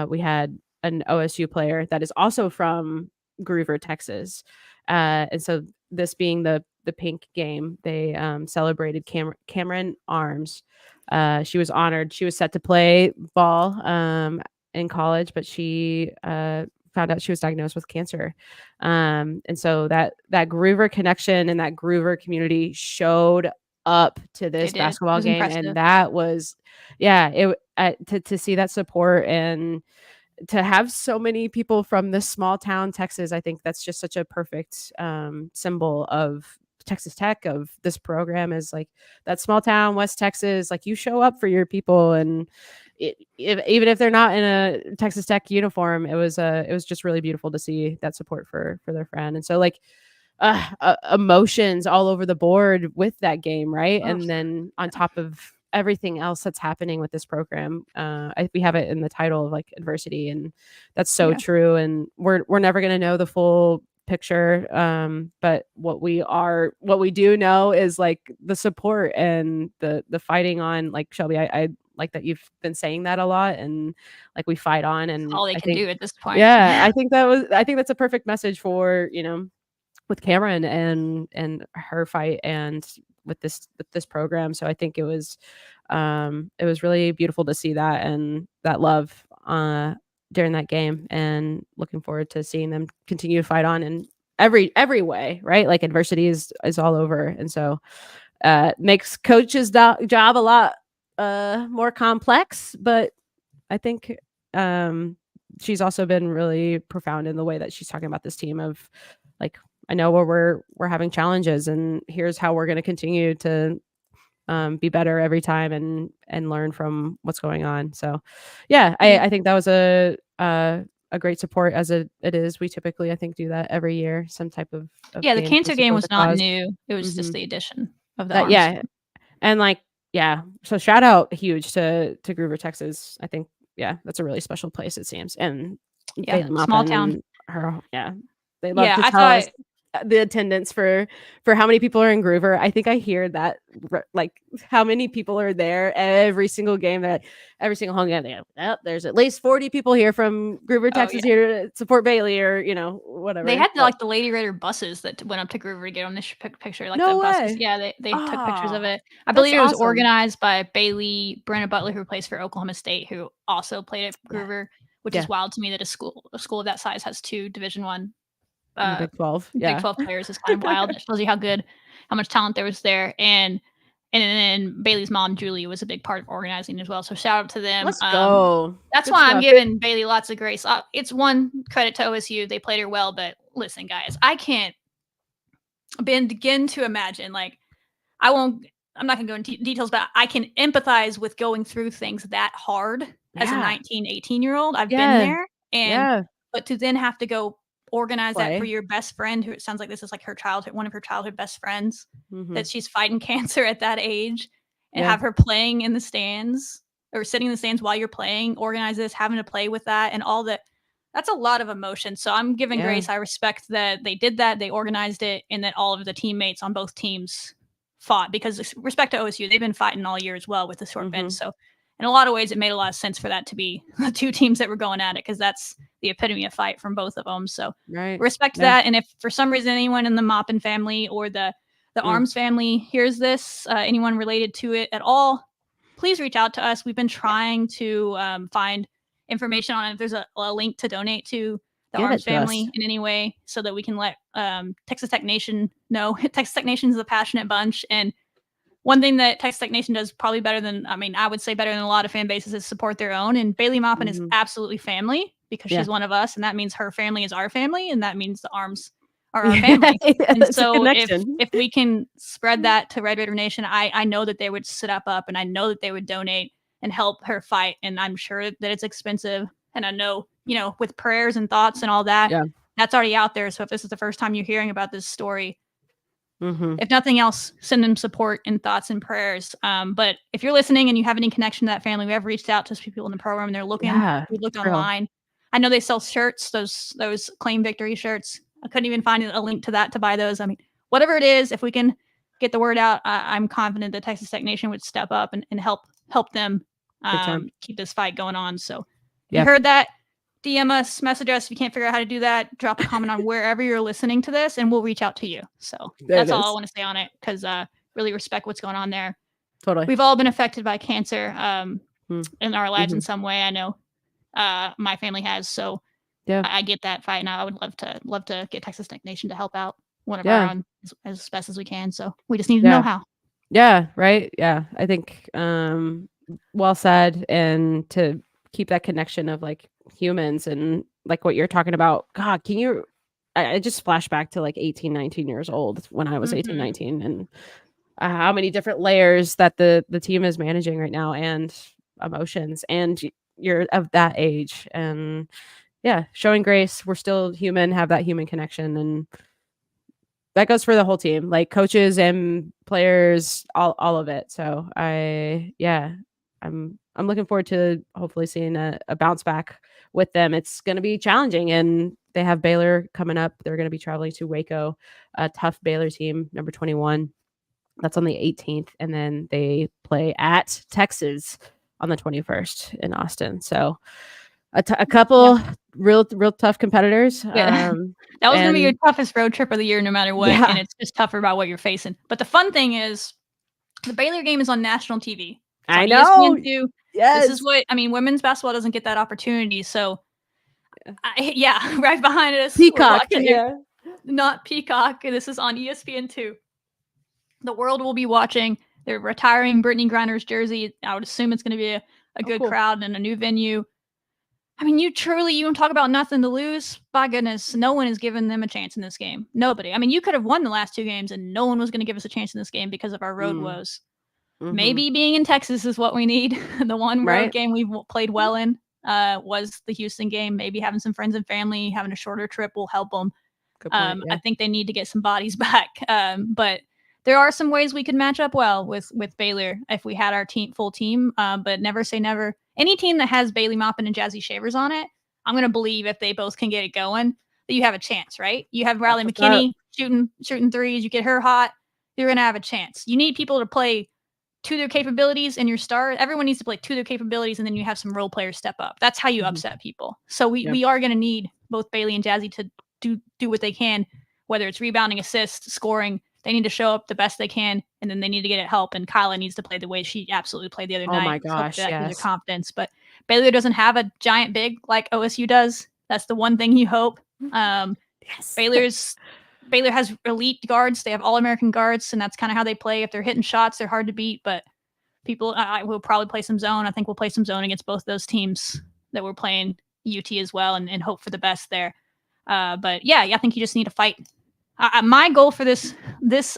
S1: we had an OSU player that is also from Groover, Texas. And so this being the pink game, they celebrated Cameron Arms. She was honored. She was set to play ball in college, but she found out she was diagnosed with cancer. And so that Groover connection and that Groover community showed up to this basketball game. Impressive. And that was, to see that support and to have so many people from this small town, Texas, I think that's just such a perfect symbol of Texas Tech, of this program, is like that small town West Texas, like you show up for your people, and even if they're not in a Texas Tech uniform, it was just really beautiful to see that support for their friend. And so like emotions all over the board with that game, right? And then on top of everything else that's happening with this program, we have it in the title of like adversity, and that's so true. And we're never going to know the full picture, but what we do know is like the support and the fighting on. Like Shelby, I like that you've been saying that a lot, and like we fight on, and
S2: all they can do at this point.
S1: Yeah, I think that's a perfect message for, with Cameron and her fight, and with this program. So I think it was really beautiful to see that, and that love during that game, and looking forward to seeing them continue to fight on in every way, right? Like adversity is all over, and so makes coach's job a lot more complex. But I think she's also been really profound in the way that she's talking about this team of like, I know where we're having challenges, and here's how we're going to continue to be better every time, and learn from what's going on. So yeah, I think that was a great support, as it is. We typically, I think, do that every year, some type of
S2: the cancer game was not new. It was just the addition of the arms.
S1: Yeah. And like, yeah, so shout out huge to Groover, Texas. I think, yeah, that's a really special place, it seems. And
S2: small town.
S1: They love to tell us the attendance for how many people are in Groover. I think I hear that, like, how many people are there every single game, that every single home game. There's at least 40 people here from Groover, Texas, here to support Bailey, or whatever.
S2: They had like the Lady Raider buses that went up to Groover to get on this picture, like the buses. Yeah, they took pictures of it. I believe it was organized by Bailey Brenna Butler, who plays for Oklahoma State, who also played at Groover, which is wild to me that a school of that size has 2 Division I
S1: Big 12.
S2: Big 12 players is kind of wild. It shows you how much talent there was there. And then Bailey's mom, Julie, was a big part of organizing as well. So shout out to them.
S1: Let's go.
S2: That's why I'm giving Bailey lots of grace. It's one credit to OSU. They played her well, but listen, guys, I can't begin to imagine, like, I'm not going to go into details, but I can empathize with going through things that hard as a 19, 18-year-old. I've been there. But to then have to go organize that for your best friend, who it sounds like this is like one of her childhood best friends, that she's fighting cancer at that age, and have her playing in the stands or sitting in the stands while you're playing, organize this, having to play with that and all that. That's a lot of emotion. So I'm giving grace. I respect that they did that, they organized it, and that all of the teammates on both teams fought, because respect to OSU, they've been fighting all year as well with the short bench. So in a lot of ways, it made a lot of sense for that to be the 2 teams that were going at it, because that's the epitome of fight from both of them. So respect that. And if for some reason anyone in the Maupin family or the Arms family hears this, anyone related to it at all, please reach out to us. We've been trying to find information on it. If there's a link to donate to the Arms family in any way, so that we can let Texas Tech Nation know. Texas Tech Nation is a passionate bunch, and one thing that Texas Tech Nation does probably better than, I would say better than a lot of fan bases, is support their own. And Bailey Maupin is absolutely family, because she's one of us, and that means her family is our family, and that means the Arms are our family. And so if we can spread that to Red Raider Nation, I know that they would sit up, and I know that they would donate and help her fight. And I'm sure that it's expensive, and I know, with prayers and thoughts and all that, that's already out there. So if this is the first time you're hearing about this story, if nothing else, send them support and thoughts and prayers. But if you're listening and you have any connection to that family, we have reached out to people in the program, and they're looking. We looked online. I know they sell shirts, those Claim Victory shirts. I couldn't even find a link to that to buy those. Whatever it is, if we can get the word out, I'm confident that Texas Tech Nation would step up and help them keep this fight going on. So if you heard that, DM us, message us. If you can't figure out how to do that, drop a comment on wherever you're listening to this, and we'll reach out to you. So that's all I want to say on it, because really respect what's going on there.
S1: Totally.
S2: We've all been affected by cancer in our lives in some way. I know my family has. So I get that fight, and I would love to get Texas Tech Nation to help out one of our own as best as we can. So we just need to know how.
S1: Yeah, right. Yeah, I think well said. And to keep that connection of like humans, and like what you're talking about, God, can you I just flash back to like 18, 19 years old when I was 18, 19, and how many different layers that the team is managing right now, and emotions, and you're of that age, and yeah, showing grace. We're still human, have that human connection, and that goes for the whole team, like coaches and players, all of it. So I'm looking forward to hopefully seeing a bounce back with them. It's going to be challenging, and they have Baylor coming up. They're going to be traveling to Waco, a tough Baylor team, number 21. That's on the 18th, and then they play at Texas on the 21st in Austin. So a couple real tough competitors.
S2: Yeah. That was going to be your toughest road trip of the year, no matter what. Yeah. And it's just tougher about what you're facing. But the fun thing is, the Baylor game is on national TV. It's
S1: I
S2: on
S1: know.
S2: ESPN2.
S1: Yes.
S2: This is what I mean. Women's basketball doesn't get that opportunity. So, right behind us,
S1: Peacock.
S2: Not Peacock. This is on ESPN2. The world will be watching. They're retiring Brittany Griner's jersey. I would assume it's going to be a good crowd and a new venue. I mean, you don't talk about nothing to lose. By goodness, no one has given them a chance in this game. Nobody. I mean, you could have won the last 2 games and no one was going to give us a chance in this game because of our road woes. Mm-hmm. Maybe being in Texas is what we need. The one road game we've played well in was the Houston game. Maybe having some friends and family, having a shorter trip will help them. Good point, I think they need to get some bodies back. But there are some ways we could match up well with Baylor if we had our full team. But never say never. Any team that has Bailey Maupin and Jazzy Shavers on it, I'm going to believe if they both can get it going, that you have a chance, right? You have Riley McKinney shooting threes. You get her hot, you're going to have a chance. You need people to play to their capabilities, and your star. Everyone needs to play to their capabilities, and then you have some role players step up. That's how you upset people. So we are going to need both Bailey and Jazzy to do what they can, whether it's rebounding, assists, scoring. They need to show up the best they can, and then they need to get help. And Kyla needs to play the way she absolutely played the other night.
S1: Oh my gosh,
S2: that gives her confidence. But Baylor doesn't have a giant big like OSU does. That's the one thing you hope. Yes. Baylor has elite guards. They have all-American guards, and that's kind of how they play. If they're hitting shots, they're hard to beat. But I will probably play some zone. I think we'll play some zone against both those teams that we're playing UT as well, and hope for the best there. But yeah, I think you just need to fight. My goal for this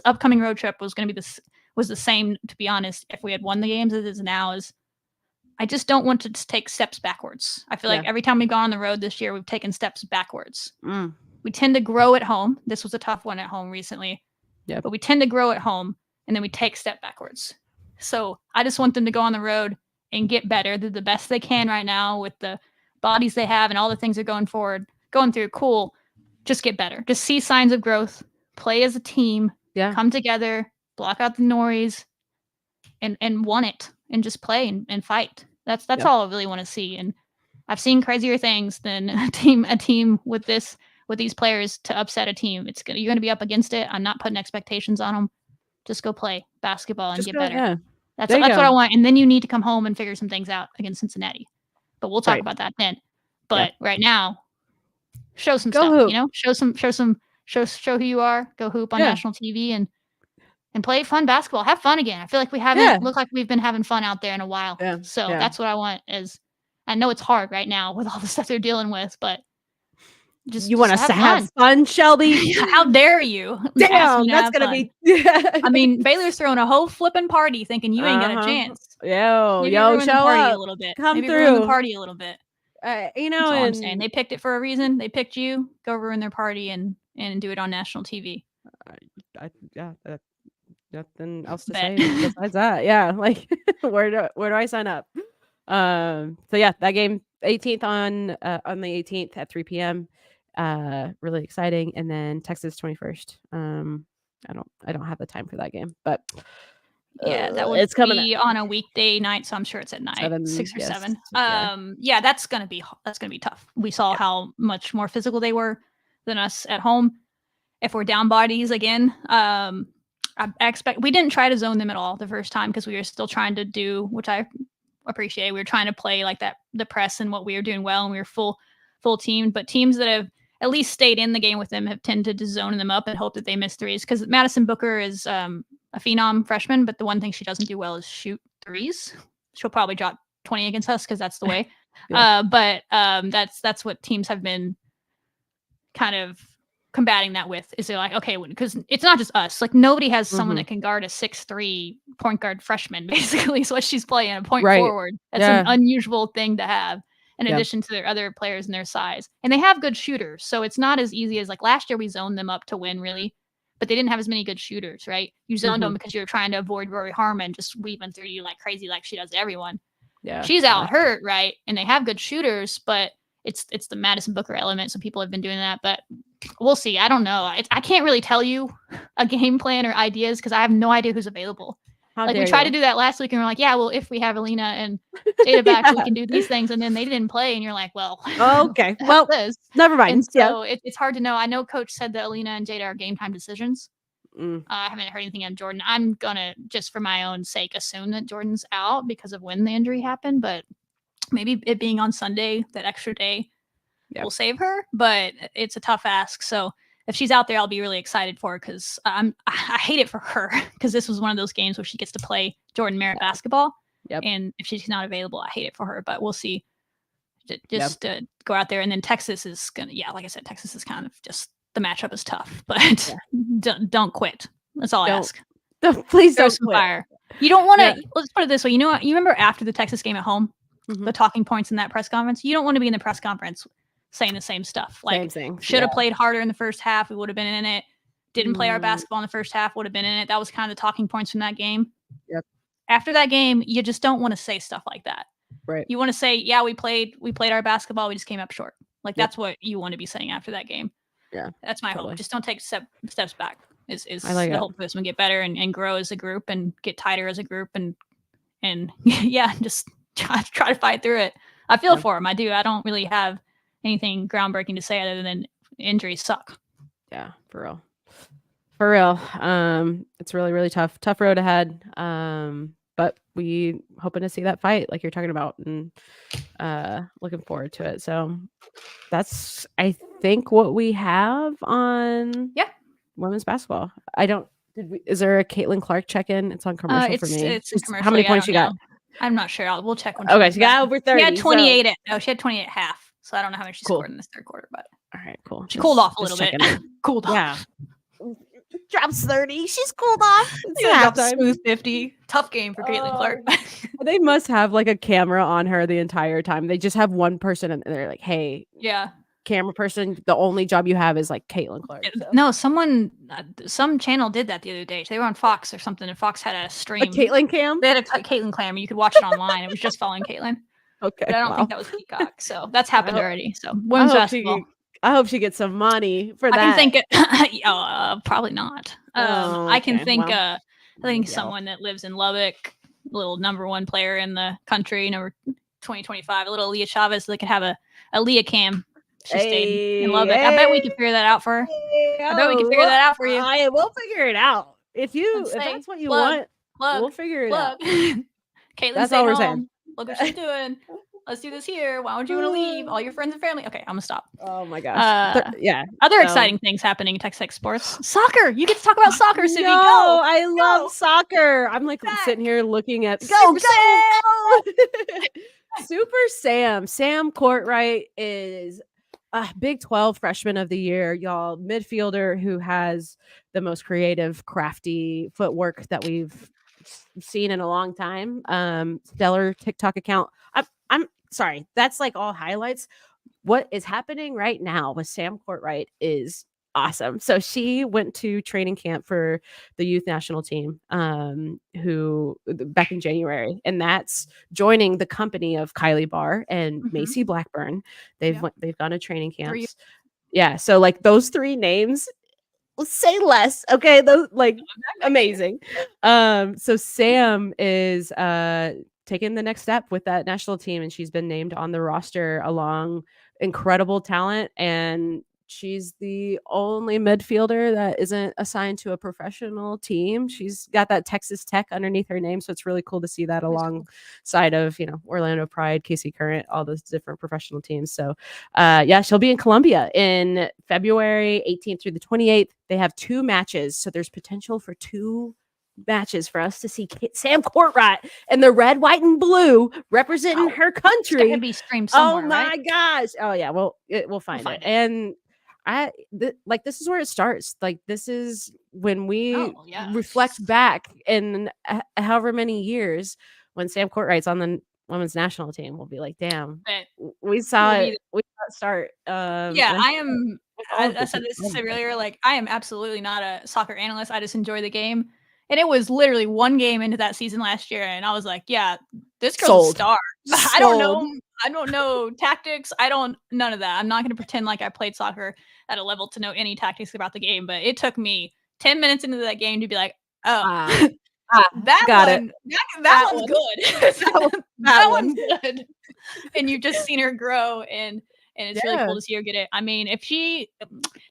S2: upcoming road trip was going to be the same, to be honest. If we had won the games as it is now, I just don't want to take steps backwards. I feel like every time we've gone on the road this year, we've taken steps backwards. We tend to grow at home. This was a tough one at home recently, but we tend to grow at home and then we take step backwards. So I just want them to go on the road and get better. They're the best they can right now with the bodies they have and all the things they're going through. Cool. Just get better. Just see signs of growth. Play as a team. Come together. Block out the noise. And want it. And just play and fight. That's all I really want to see. And I've seen crazier things than a team with these players to upset a team. You're gonna be up against it. I'm not putting expectations on them. Just go play basketball and get better. Yeah. That's what I want. And then you need to come home and figure some things out against Cincinnati. But we'll talk about that then. But right now, show some stuff, hoop. Show who you are, go hoop on national TV and play fun basketball. Have fun again. I feel like we haven't looked like we've been having fun out there in a while. So that's what I want. I know it's hard right now with all the stuff they're dealing with, but you want us to have fun, Shelby? How dare you?
S1: Damn, that's going to be.
S2: I mean, Baylor's throwing a whole flipping party thinking you ain't got a chance.
S1: Yo, show up.
S2: A little bit.
S1: Come
S2: Maybe
S1: through.
S2: Ruin the party a little bit.
S1: That's
S2: all I'm saying. They picked it for a reason. They picked you. Go ruin their party and do it on national TV.
S1: Nothing else to say besides that. Yeah, like where do I sign up? So yeah, that game 18th on the 18th at 3 p.m. Really exciting, and then Texas 21st. I don't have the time for that game, but
S2: that would be on a weekday night, so I'm sure it's at night, 6 or 7. That's gonna be tough. We saw how much more physical they were than us at home. If we're down bodies again, I expect we didn't try to zone them at all the first time because we were still trying to do, which I appreciate. We were trying to play like that, the press and what we were doing well, and we were full team. But teams that have at least stayed in the game with them have tended to zone them up and hope that they miss threes. Because Madison Booker is a phenom freshman, but the one thing she doesn't do well is shoot threes. She'll probably drop 20 against us because that's the way. But that's what teams have been kind of combating that with is they're like, okay, because it's not just us. Like nobody has someone that can guard a 6'3" point guard freshman, basically. So what she's playing a point forward. That's an unusual thing to have in addition to their other players in their size. And they have good shooters. So it's not as easy as like last year we zoned them up to win really, but they didn't have as many good shooters, right? You zoned them because you were trying to avoid Rory Harmon just weaving through you like crazy, like she does to everyone. Yeah. She's out hurt, right? And they have good shooters, but it's the Madison Booker element. So people have been doing that, but we'll see. I don't know. I can't really tell you a game plan or ideas because I have no idea who's available. Like we tried to do that last week and we're like, yeah, well, if we have Alina and Jada back, we can do these things. And then they didn't play and you're like, well,
S1: okay, well, never mind.
S2: And so it's hard to know. I know Coach said that Alina and Jada are game time decisions. I haven't heard anything on Jordan. I'm gonna just for my own sake assume that Jordan's out because of when the injury happened, but maybe it being on Sunday, that extra day will save her. But it's a tough ask. So if she's out there, I'll be really excited for her because I hate it for her because this was one of those games where she gets to play Jordan Merritt basketball. And if she's not available, I hate it for her. But we'll see. Just go out there, and then Texas is gonna. Yeah, like I said, Texas is kind of just. The matchup is tough, but don't quit. That's all I ask.
S1: Please don't quit.
S2: Fire. You don't want to. Let's put it this way. You know what? You remember after the Texas game at home, the talking points in that press conference. You don't want to be in the press conference saying the same stuff. Like should have played harder in the first half. We would have been in it. Didn't play our basketball in the first half. Would have been in it. That was kind of the talking points from that game. Yep. After that game, you just don't want to say stuff like that.
S1: Right.
S2: You want to say, yeah, we played our basketball. We just came up short. Like that's what you want to be saying after that game.
S1: Yeah,
S2: that's my hope. Just don't take steps back. Is the hope for us to get better and grow as a group and get tighter as a group and just try to fight through it. I feel for him. I do. I don't really have anything groundbreaking to say other than injuries suck.
S1: Yeah, for real. It's really, really tough road ahead. But we hoping to see that fight like you're talking about and looking forward to it. So that's, I think, what we have on women's basketball. Is there a Caitlin Clark check-in? It's on commercial for me.
S2: It's commercial.
S1: How many points you got?
S2: I'm not sure. We'll check when
S1: she got over 30.
S2: She had 28 she had 28 at half. So I don't know how much she scored in this third quarter, but
S1: all right, cool.
S2: She cooled off a little bit. Cooled off.
S1: Yeah. Drops 30. She's cooled off.
S2: Smooth 50. Tough game for Caitlin Clark.
S1: They must have like a camera on her the entire time. They just have one person and they're like, hey, camera person, the only job you have is like Caitlin Clark. So.
S2: No, some channel did that the other day. They were on Fox or something, and Fox had a stream.
S1: A Caitlin cam?
S2: They had a Caitlin cam. You could watch it online. It was just following Caitlin.
S1: Okay.
S2: But I don't think that was Peacock. So that's happened already. So women's basketball.
S1: I hope she gets some money for that.
S2: I can think probably not. I can think someone that lives in Lubbock, little number one player in the country, number 2025, a little Leah Chavez, so they could have a Leah cam. She stayed in Lubbock. I bet we can figure that out for her. I bet we can figure that out for you.
S1: We'll figure it out. If that's what you want, we'll figure it out.
S2: Caitlin's all we're saying. Look what she's doing. Let's do this here. Why would you want to leave? All your friends and family. Okay, I'm gonna stop.
S1: Oh my gosh.
S2: Other exciting things happening in Texas sports. Soccer. You get to talk about soccer, Sibby.
S1: No, I love soccer. I'm like sitting here looking at Super Sam. Sam Courtwright is a Big 12 freshman of the year, y'all. Midfielder who has the most creative, crafty footwork that we've seen in a long time. Stellar TikTok account. I'm sorry, that's like all highlights. What is happening right now with Sam Courtwright is awesome. So she went to training camp for the youth national team who back in January, and that's joining the company of Kylie Barr and Macy Blackburn. They've gone to training camps. Yeah, so like those three names, say less, okay? Those like amazing. So Sam is taking the next step with that national team, and she's been named on the roster along incredible talent, and she's the only midfielder that isn't assigned to a professional team. She's got that Texas Tech underneath her name, so it's really cool to see that alongside of Orlando Pride, KC Current, all those different professional teams. So she'll be in Columbia in February 18th through the 28th. They have 2 matches, so there's potential for 2 matches for us to see Sam Courtwright and the red, white, and blue representing her country.
S2: It's gonna be streamed somewhere,
S1: oh my gosh! Oh yeah, we'll find it. And like this is where it starts. Like this is when we reflect back in however many years when Sam Courtwright's on the women's national team, we'll be like, damn, we saw it start.
S2: Yeah, I said this earlier, like I am absolutely not a soccer analyst. I just enjoy the game. And it was literally one game into that season last year, and I was like, yeah, this girl's a star. I don't know tactics. None of that. I'm not going to pretend like I played soccer at a level to know any tactics about the game, but it took me 10 minutes into that game to be like, oh, that one's good. That one's good. And you've just seen her grow, and it's really cool to see her get it. I mean,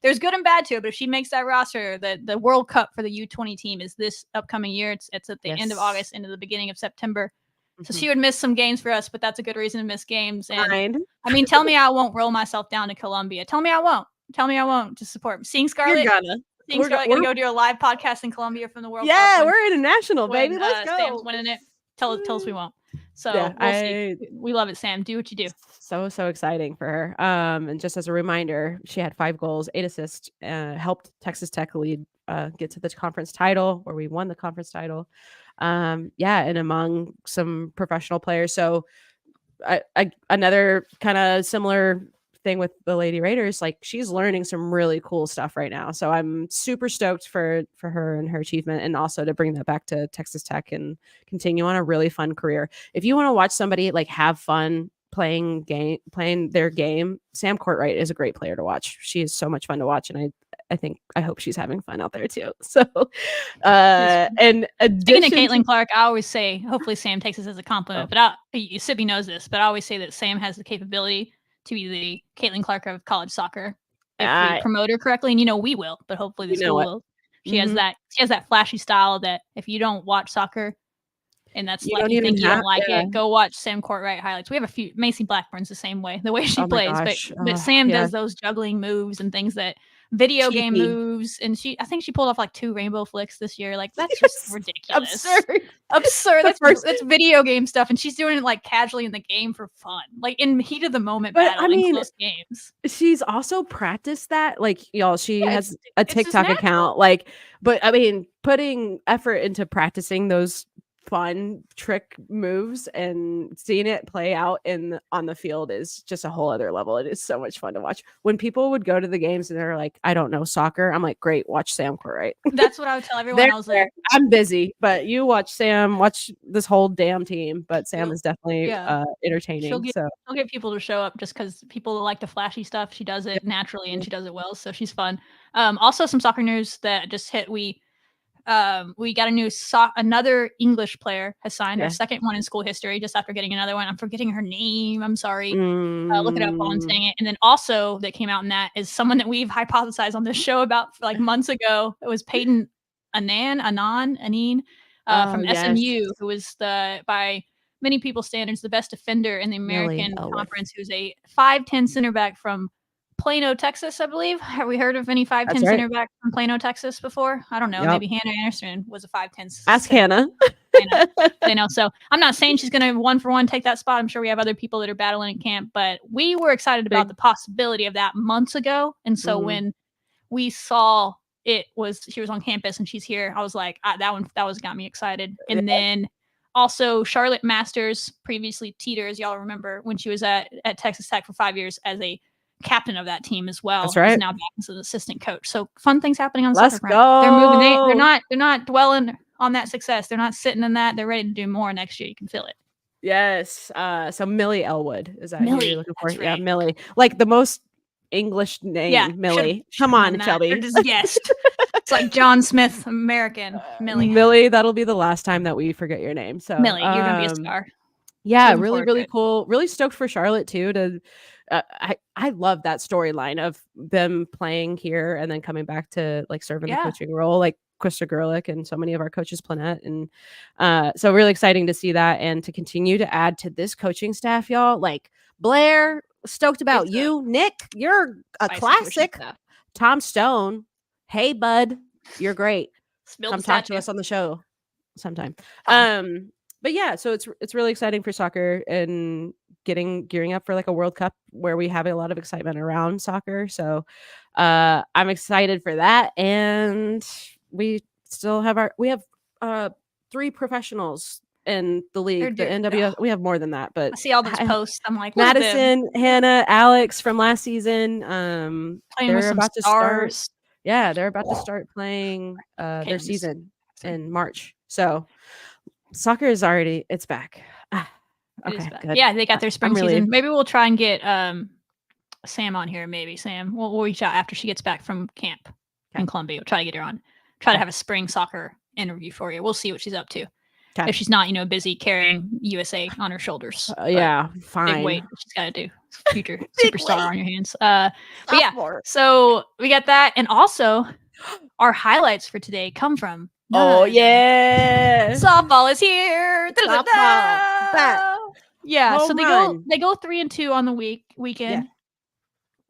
S2: there's good and bad to it, but if she makes that roster, the World Cup for the U20 team is this upcoming year. It's at the end of August into the beginning of September. So she would miss some games for us, but that's a good reason to miss games. And I mean, tell me I won't roll myself down to Colombia. Tell me I won't to support. Seeing Scarlett. Seeing Scarlett gonna go do a live podcast in Colombia from the World Cup.
S1: Yeah, we're international, baby. Let's go.
S2: Sam's winning it. Tell us we won't. So we'll see. We love it, Sam. Do what you do.
S1: So exciting for her. And just as a reminder, she had 5 goals, 8 assists, helped Texas Tech lead get to the conference title, where we won the conference title. And among some professional players. So another kind of similar thing with the Lady Raiders, like she's learning some really cool stuff right now. So I'm super stoked for her and her achievement, and also to bring that back to Texas Tech and continue on a really fun career. If you want to watch somebody like have fun playing their game, Sam Courtwright is a great player to watch. She is so much fun to watch, and I hope she's having fun out there too. So, and
S2: speaking of Caitlin Clark, I always say, hopefully Sam takes this as a compliment, but Sibby knows this, but I always say that Sam has the capability to be the Caitlin Clark of college soccer if we promote her correctly. And we will, but hopefully the school will. She has that flashy style that if you don't watch soccer and that's you think you don't like it, go watch Sam Courtwright highlights. We have a few. Macy Blackburn's the same way, the way she plays, but Sam does those juggling moves and things that video game moves, and I think she pulled off like 2 rainbow flicks this year. Like that's just ridiculous. Absurd. That's video game stuff, and she's doing it like casually in the game for fun, like in heat of the moment battle in close games.
S1: She's also practiced that, like y'all. She has a TikTok account, like, but I mean, putting effort into practicing those fun trick moves and seeing it play out on the field is just a whole other level. It is so much fun to watch. When people would go to the games and they're like, I don't know soccer, I'm like, great, watch Sam Courtwright.
S2: That's what I would tell everyone. I was like,
S1: I'm busy, but you watch Sam, watch this whole damn team. But Sam is definitely entertaining. She'll
S2: get people to show up just because people like the flashy stuff. She does it naturally and she does it well, so she's fun. Also some soccer news that just hit. We got another English player has signed, our second one in school history, just after getting another one. I'm forgetting her name. I'm sorry. Look it up while I'm saying it. And then also that came out in that is someone that we've hypothesized on this show about like months ago. It was Peyton Aneen from SMU, who was by many people's standards, the best defender in the American Conference, who's a 5'10" center back from Plano, Texas, I believe. Have we heard of any 5'10" center back from Plano, Texas before? I don't know. Maybe Hannah Anderson was a 5'10".
S1: Ask Hannah.
S2: So I'm not saying she's going to 1-for-1 take that spot. I'm sure we have other people that are battling in camp, but we were excited about the possibility of that months ago. And so when we saw she was on campus and she's here, I was like, that was got me excited. And then also Charlotte Masters, previously Teeter, as y'all remember, when she was at Texas Tech for 5 years as a captain of that team as well.
S1: That's right.
S2: Is now back as an assistant coach. So fun things happening on the soccer front. They're moving. They're not dwelling on that success. They're not sitting in that. They're ready to do more next year. You can feel it.
S1: Yes. So Millie Elwood, is that who you're looking for?
S2: Right.
S1: Yeah, Millie. Like the most English name. Yeah, Millie. Come on, Shelby.
S2: Just guessed. It's like John Smith, American.
S1: Millie. That'll be the last time that we forget your name. So
S2: Millie, you're gonna be a star.
S1: Yeah, really cool. Really stoked for Charlotte too. I love that storyline of them playing here and then coming back to like serving the coaching role, like Krista Gerlich and so many of our coaches, Planette. And so really exciting to see that and to continue to add to this coaching staff, y'all. Like Blair, stoked about you. Nick, you're a classic. Tom Stone, hey bud, you're great. Come talk to us on the show sometime. But yeah, so it's really exciting for soccer and gearing up for like a World Cup where we have a lot of excitement around soccer. So I'm excited for that. And we still have we have 3 professionals in the league, the NWS. We have more than that, but
S2: I see all those posts. I'm like,
S1: Madison, Hannah, Alex from last season.
S2: Playing with some
S1: about
S2: stars.
S1: to start. Yeah, they're about to start playing their season in March. So soccer is already back. Okay, good.
S2: Yeah, they got their spring season. Maybe we'll try and get Sam on here. Maybe Sam. We'll reach out after she gets back from camp in Columbia. We'll try to get her on. Try to have a spring soccer interview for you. We'll see what she's up to. If she's not, busy carrying USA on her shoulders.
S1: Yeah, fine.
S2: Big weight she's got to do. Future superstar on your hands. But yeah, so we got that. And also, our highlights for today come from softball is here.
S1: Softball.
S2: Yeah, so they go 3-2 on the weekend. Yeah.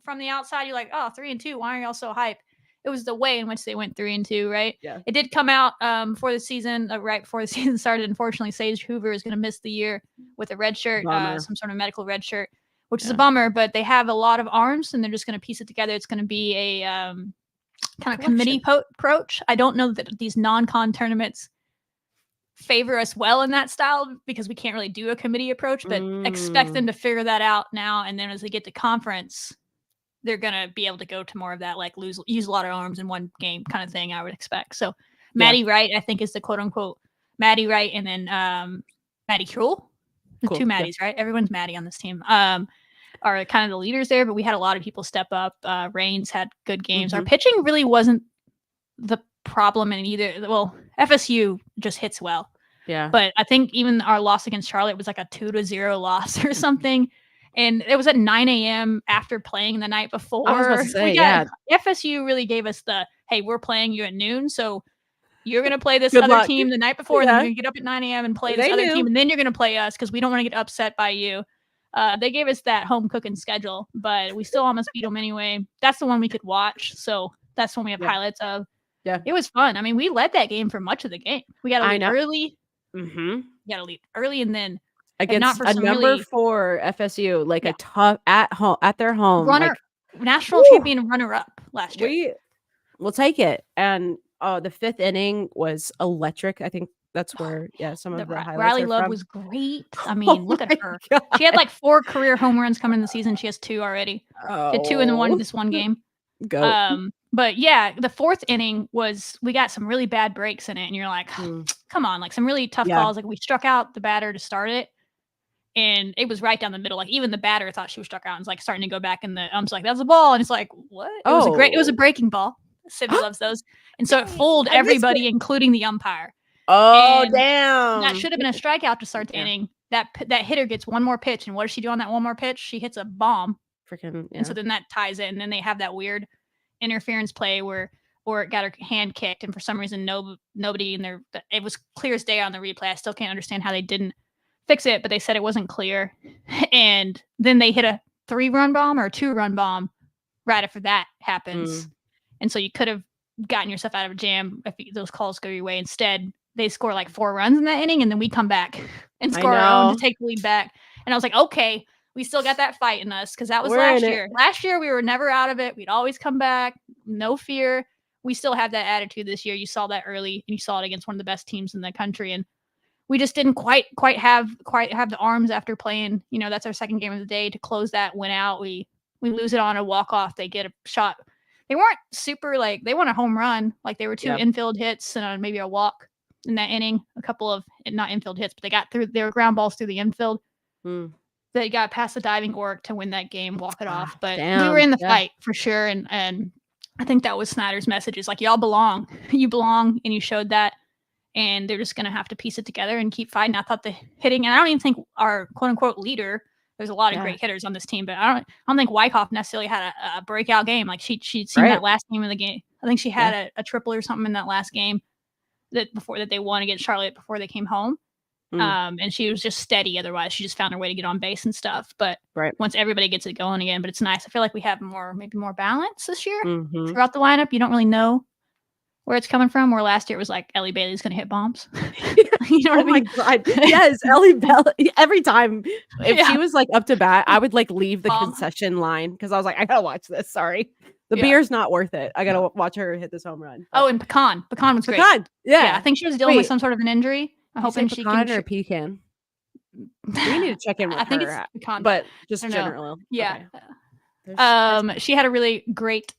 S2: From the outside, you're like, 3-2. Why are y'all so hype? It was the way in which they went 3-2, right?
S1: Yeah.
S2: It did come out before the season, right before the season started. Unfortunately, Sage Hoover is going to miss the year with a red shirt, some sort of medical red shirt, which is a bummer. But they have a lot of arms, and they're just going to piece it together. It's going to be a kind of committee approach. I don't know that these non-con tournaments favor us well in that style because we can't really do a committee approach. But expect them to figure that out now, and then as they get to conference, they're going to be able to go to more of that, like use a lot of arms in one game kind of thing, I would expect. So Maddie Wright, I think, is the quote unquote Maddie Wright. And then Maddie Krull, the 2 Maddies, right? Everyone's Maddie on this team, are kind of the leaders there, but we had a lot of people step up. Reigns had good games. Our pitching really wasn't the problem in either. Well, FSU just hits well.
S1: Yeah.
S2: But I think even our loss against Charlotte was like a 2-0 loss or something. And it was at 9 a.m. after playing the night before.
S1: I was about to say,
S2: FSU really gave us hey, we're playing you at noon, so you're going to play this other team the night before, and then you're going to get up at 9 a.m. and play this other team, and then you're going to play us because we don't want to get upset by you. They gave us that home cooking schedule, but we still almost beat them anyway. That's the one we could watch, so that's one we have highlights of.
S1: Yeah.
S2: It was fun. I mean, we led that game for much of the game. We got to lead early.
S1: Mm-hmm.
S2: You got to lead early, and then
S1: against a number 4 FSU, like a tough at their home,
S2: national champion runner-up last year.
S1: We'll take it. And the 5th inning was electric. I think that's where some of the highlights
S2: Riley Love was great. I mean, look at her. God. She had like 4 career home runs coming in the season. She has 2 already. Did 2 in this one game.
S1: Go.
S2: But yeah, the 4th inning we got some really bad breaks in it, and you're like, come on, like some really tough calls. Like we struck out the batter to start it. And it was right down the middle. Like even the batter thought she was struck out and was like starting to go back in the ump's like, that's a ball. And it's like, what? It was a breaking ball. Sydney loves those. And so it fooled everybody, including the umpire.
S1: Oh,
S2: and
S1: damn.
S2: That should have been a strikeout to start the inning. That hitter gets one more pitch. And what does she do on that one more pitch? She hits a bomb.
S1: And
S2: so then that ties it. And then they have that weird interference play where it got her hand kicked. And for some reason, nobody in there, it was clear as day on the replay. I still can't understand how they didn't fix it, but they said it wasn't clear. And then they hit a 3-run bomb or a 2-run bomb right after that happens. And so you could have gotten yourself out of a jam if those calls go your way. Instead, they score like 4 runs in that inning, and then we come back and score our own to take the lead back. And I was like, okay, we still got that fight in us because that was last year. Last year, we were never out of it. We'd always come back. No fear. We still have that attitude this year. You saw that early, and you saw it against one of the best teams in the country. And we just didn't quite have the arms after playing. That's our second game of the day to close that win out. We lose it on a walk-off. They get a shot. They weren't super they won a home run. Like they were 2 infield hits and maybe a walk in that inning. A couple of not infield hits, but they got through. They were ground balls through the infield. They got past the diving work to win that game, walk it off. But we were in the fight for sure. And I think that was Snyder's message is like, y'all belong. You belong, and you showed that. And they're just going to have to piece it together and keep fighting. I thought the hitting, and I don't even think our quote unquote leader, there's a lot of great hitters on this team, but I don't think Wyckoff necessarily had a breakout game. Like she'd seen that last game of the game. I think she had a triple or something in that last game that they won against Charlotte before they came home. And she was just steady. Otherwise, she just found her way to get on base and stuff. But once everybody gets it going again, but it's nice. I feel like we have maybe more balance this year throughout the lineup. You don't really know where it's coming from. Where last year it was like Ellie Bailey's going to hit bombs. You know what I mean?
S1: My God. Yes, Ellie Bailey. Every time if she was like up to bat, I would like leave the concession line because I was like, I gotta watch this. Sorry. The beer's not worth it. I gotta watch her hit this home run.
S2: Oh, and Pecan. Pecan was great.
S1: Yeah.
S2: I think she was dealing with some sort of an injury. I'm hoping she can.
S1: Or pecan. We need to check in with her.
S2: I think it's pecan,
S1: but just general.
S2: Yeah. Okay. She had a really great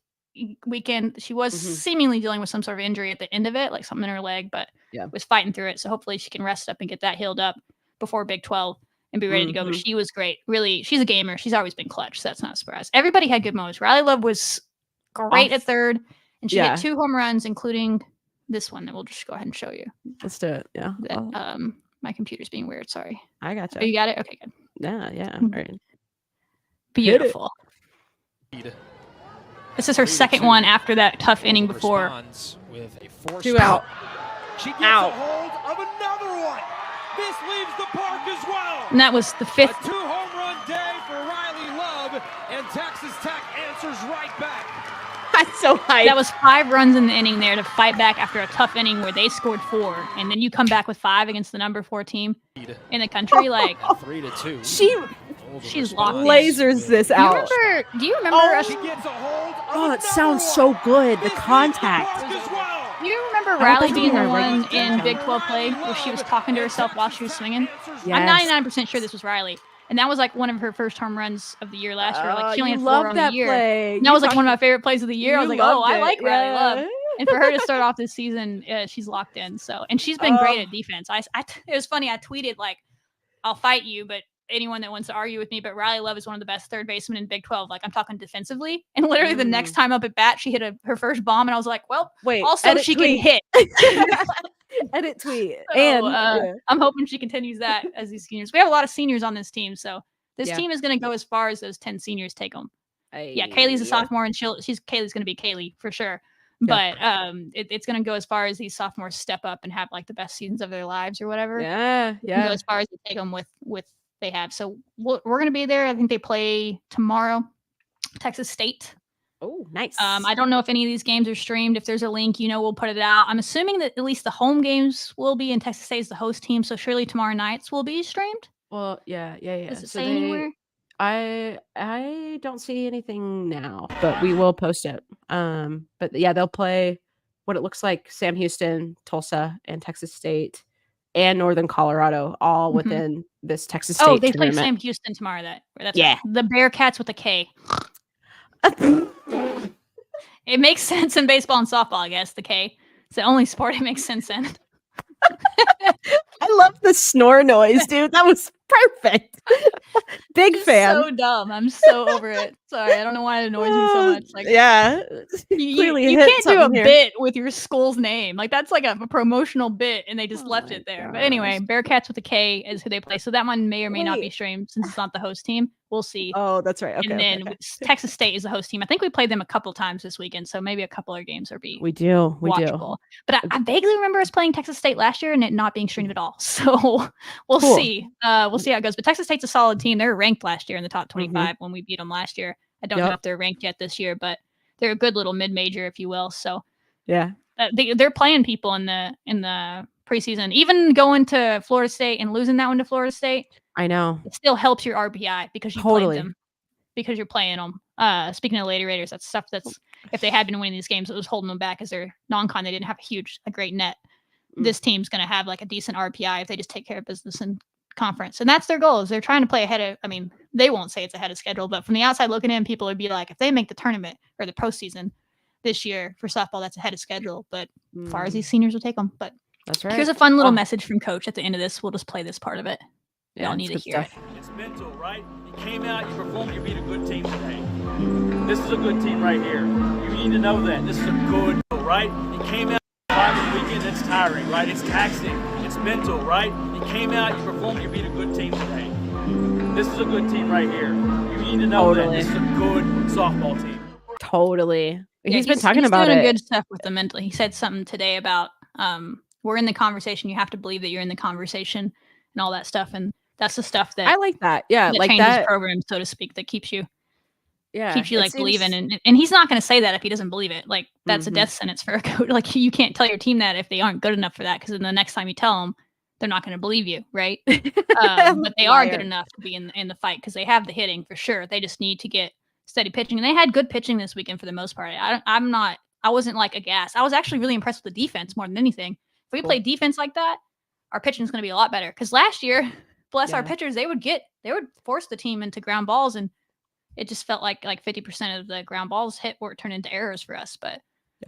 S2: weekend. She was seemingly dealing with some sort of injury at the end of it, like something in her leg, but was fighting through it. So hopefully she can rest up and get that healed up before Big 12 and be ready to go. But she was great. Really, she's a gamer. She's always been clutch. So that's not a surprise. Everybody had good moments. Riley Love was great at third, and she hit 2 home runs, including this one that we'll just go ahead and show you.
S1: Let's do it. Yeah.
S2: My computer's being weird. Sorry.
S1: I gotcha.
S2: Oh, you got it? Okay, good.
S1: Yeah. All right.
S2: Beautiful. This is her second one after that tough inning before.
S3: With a
S1: 2 out.
S3: She gets a hold of another one. This leaves the park as well.
S2: And that was the 5th.
S3: A 2-home run day for Riley Love, and Texas Tech answers right back.
S1: I'm so hyped.
S2: That was 5 runs in the inning there to fight back after a tough inning where they scored 4, and then you come back with 5 against the number 4 team in the country. Like
S3: 3-2.
S2: She's locked.
S1: Lasers this out.
S2: Do you remember?
S3: She gets a hold of
S1: Oh, it sounds so good. The contact.
S2: You remember Riley being the one in Big 12 play where she was talking to herself while she was swinging?
S1: Yes.
S2: I'm 99% sure this was Riley. And that was like one of her first home runs of the year last year. Like she only had 4 on the year.
S1: Play.
S2: And that was like one of my favorite plays of the year. I was like, oh, I like Riley Love. And for her to start off this season, she's locked in. So, and she's been great at defense. It was funny. I tweeted like, I'll fight you, but anyone that wants to argue with me, but Riley Love is one of the best third basemen in Big 12. Like I'm talking defensively. And literally the next time up at bat, she hit her first bomb. And I was like, well,
S1: wait,
S2: also she can hit.
S1: Edit tweet.
S2: So, and I'm hoping she continues that as these seniors. We have a lot of seniors on this team. So this team is going to go as far as those 10 seniors take them. Kaylee's a sophomore and Kaylee's going to be Kaylee for sure. But it's going to go as far as these sophomores step up and have like the best seasons of their lives or whatever.
S1: Yeah.
S2: Go as far as they take them with they have. So we're going to be there. I think they play tomorrow, Texas State.
S1: Oh, nice.
S2: I don't know if any of these games are streamed. If there's a link, we'll put it out. I'm assuming that at least the home games will be, and Texas State is the host team. So surely tomorrow nights will be streamed.
S1: Well, yeah.
S2: Does it say anywhere?
S1: I don't see anything now, but we will post it. But yeah, they'll play what it looks like Sam Houston, Tulsa, and Texas State, and Northern Colorado, all within this Texas State.
S2: Oh, they
S1: tournament.
S2: play Sam Houston tomorrow. That's right. The Bearcats with a K. It makes sense in baseball and softball, I guess. The K. It's the only sport it makes sense in.
S1: I love the snore noise, dude. That was perfect. Big fan.
S2: So dumb. I'm so over it. Sorry, I don't know why it annoys me so much. Like, you can't do a bit with your school's name. Like that's like a promotional bit, and they just left it there.
S1: Gosh.
S2: But anyway, Bearcats with a K is who they play. So that one may or may not be streamed since it's not the host team. We'll see.
S1: Oh, that's right. Okay.
S2: And then Texas State is the host team. I think we played them a couple times this weekend, so maybe a couple of games will be watchable. But I vaguely remember us playing Texas State last year and it not being streamed at all. So we'll see. We'll see how it goes. But Texas State's a solid team. They were ranked last year in the top 25 when we beat them last year. I don't know if they're ranked yet this year, but they're a good little mid-major, if you will. So they're playing people in the preseason. Even going to Florida State and losing that one to Florida State. I know. It still helps your RPI because you played them, because you're playing them. Speaking of Lady Raiders, that's stuff that's, if they had been winning these games, it was holding them back as their non-con. They didn't have a great net. This team's going to have like a decent RPI if they just take care of business in conference. And that's their goal, is they're trying to play they won't say it's ahead of schedule, but from the outside looking in, people would be like, if they make the tournament or the postseason this year for softball, that's ahead of schedule. But as far as these seniors will take them. But
S1: that's right.
S2: Here's a fun little message from Coach at the end of this. We'll just play this part of it. Y'all need to hear it.
S4: It's mental, right? You came out, you performed, you beat a good team today. This is a good team right here. You need to know that. This is a good, right? You came out on the weekend, it's tiring, right? It's taxing. It's mental, right? You came out, you performed, you beat a good team today. This is a good team right here. You need to know that. This is a good softball team.
S1: Totally. He's been talking about
S2: doing
S1: it.
S2: Good stuff with the mental. He said something today about we're in the conversation. You have to believe that you're in the conversation and all that stuff. And that's the stuff that
S1: I like that. Yeah,
S2: that
S1: like
S2: changes
S1: that
S2: program, so to speak, that keeps you keeps you like believing. And he's not going to say that if he doesn't believe it. Like that's a death sentence for a coach. Like you can't tell your team that if they aren't good enough for that, because then the next time you tell them, they're not going to believe you, right? But they are good enough to be in the fight because they have the hitting for sure. They just need to get steady pitching, and they had good pitching this weekend for the most part. I wasn't like aghast. I was actually really impressed with the defense more than anything. If we play defense like that, our pitching is going to be a lot better. Because last year, bless our pitchers, they would force the team into ground balls, and it just felt like 50% of the ground balls hit were turned into errors for us. But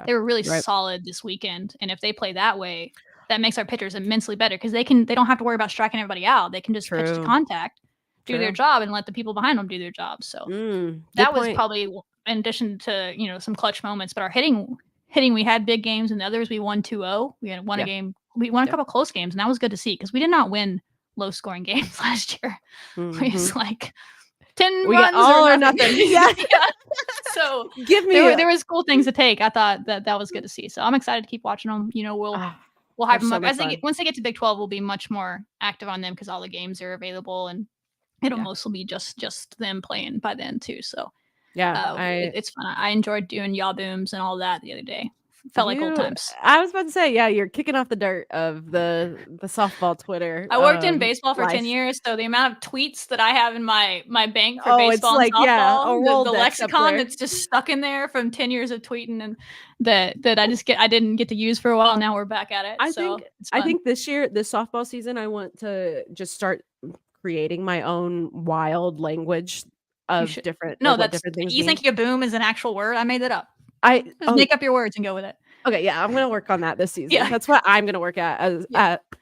S2: they were really solid this weekend, and if they play that way, that makes our pitchers immensely better because they don't have to worry about striking everybody out. They can just pitch to contact, do their job, and let the people behind them do their job. So that was probably in addition to some clutch moments. But our hitting, we had big games, and the others we won 2-0. We had won a game. We won a couple close games, and that was good to see because we did not win low scoring games last year. We was like 10 runs or nothing. Yeah. So
S1: give me
S2: there was cool things to take. I thought that was good to see. So I'm excited to keep watching them. We'll hype them up once they get to Big 12. We'll be much more active on them because all the games are available, and it'll mostly be just them playing by then too. So it's fun. I enjoyed doing yaw booms and all that the other day. Felt like old times.
S1: I was about to say, you're kicking off the dirt of the softball Twitter.
S2: I worked in baseball for 10 years, so the amount of tweets that I have in my bank for baseball and softball, the lexicon that's just stuck in there from 10 years of tweeting, and that I didn't get to use for a while. Now we're back at it.
S1: I think this year, this softball season, I want to just start creating my own wild language of different.
S2: No,
S1: that's different things.
S2: You think your boom is an actual word? I made that up.
S1: Just
S2: make up your words and go with it.
S1: Okay, I'm gonna work on that this season. That's what I'm gonna work at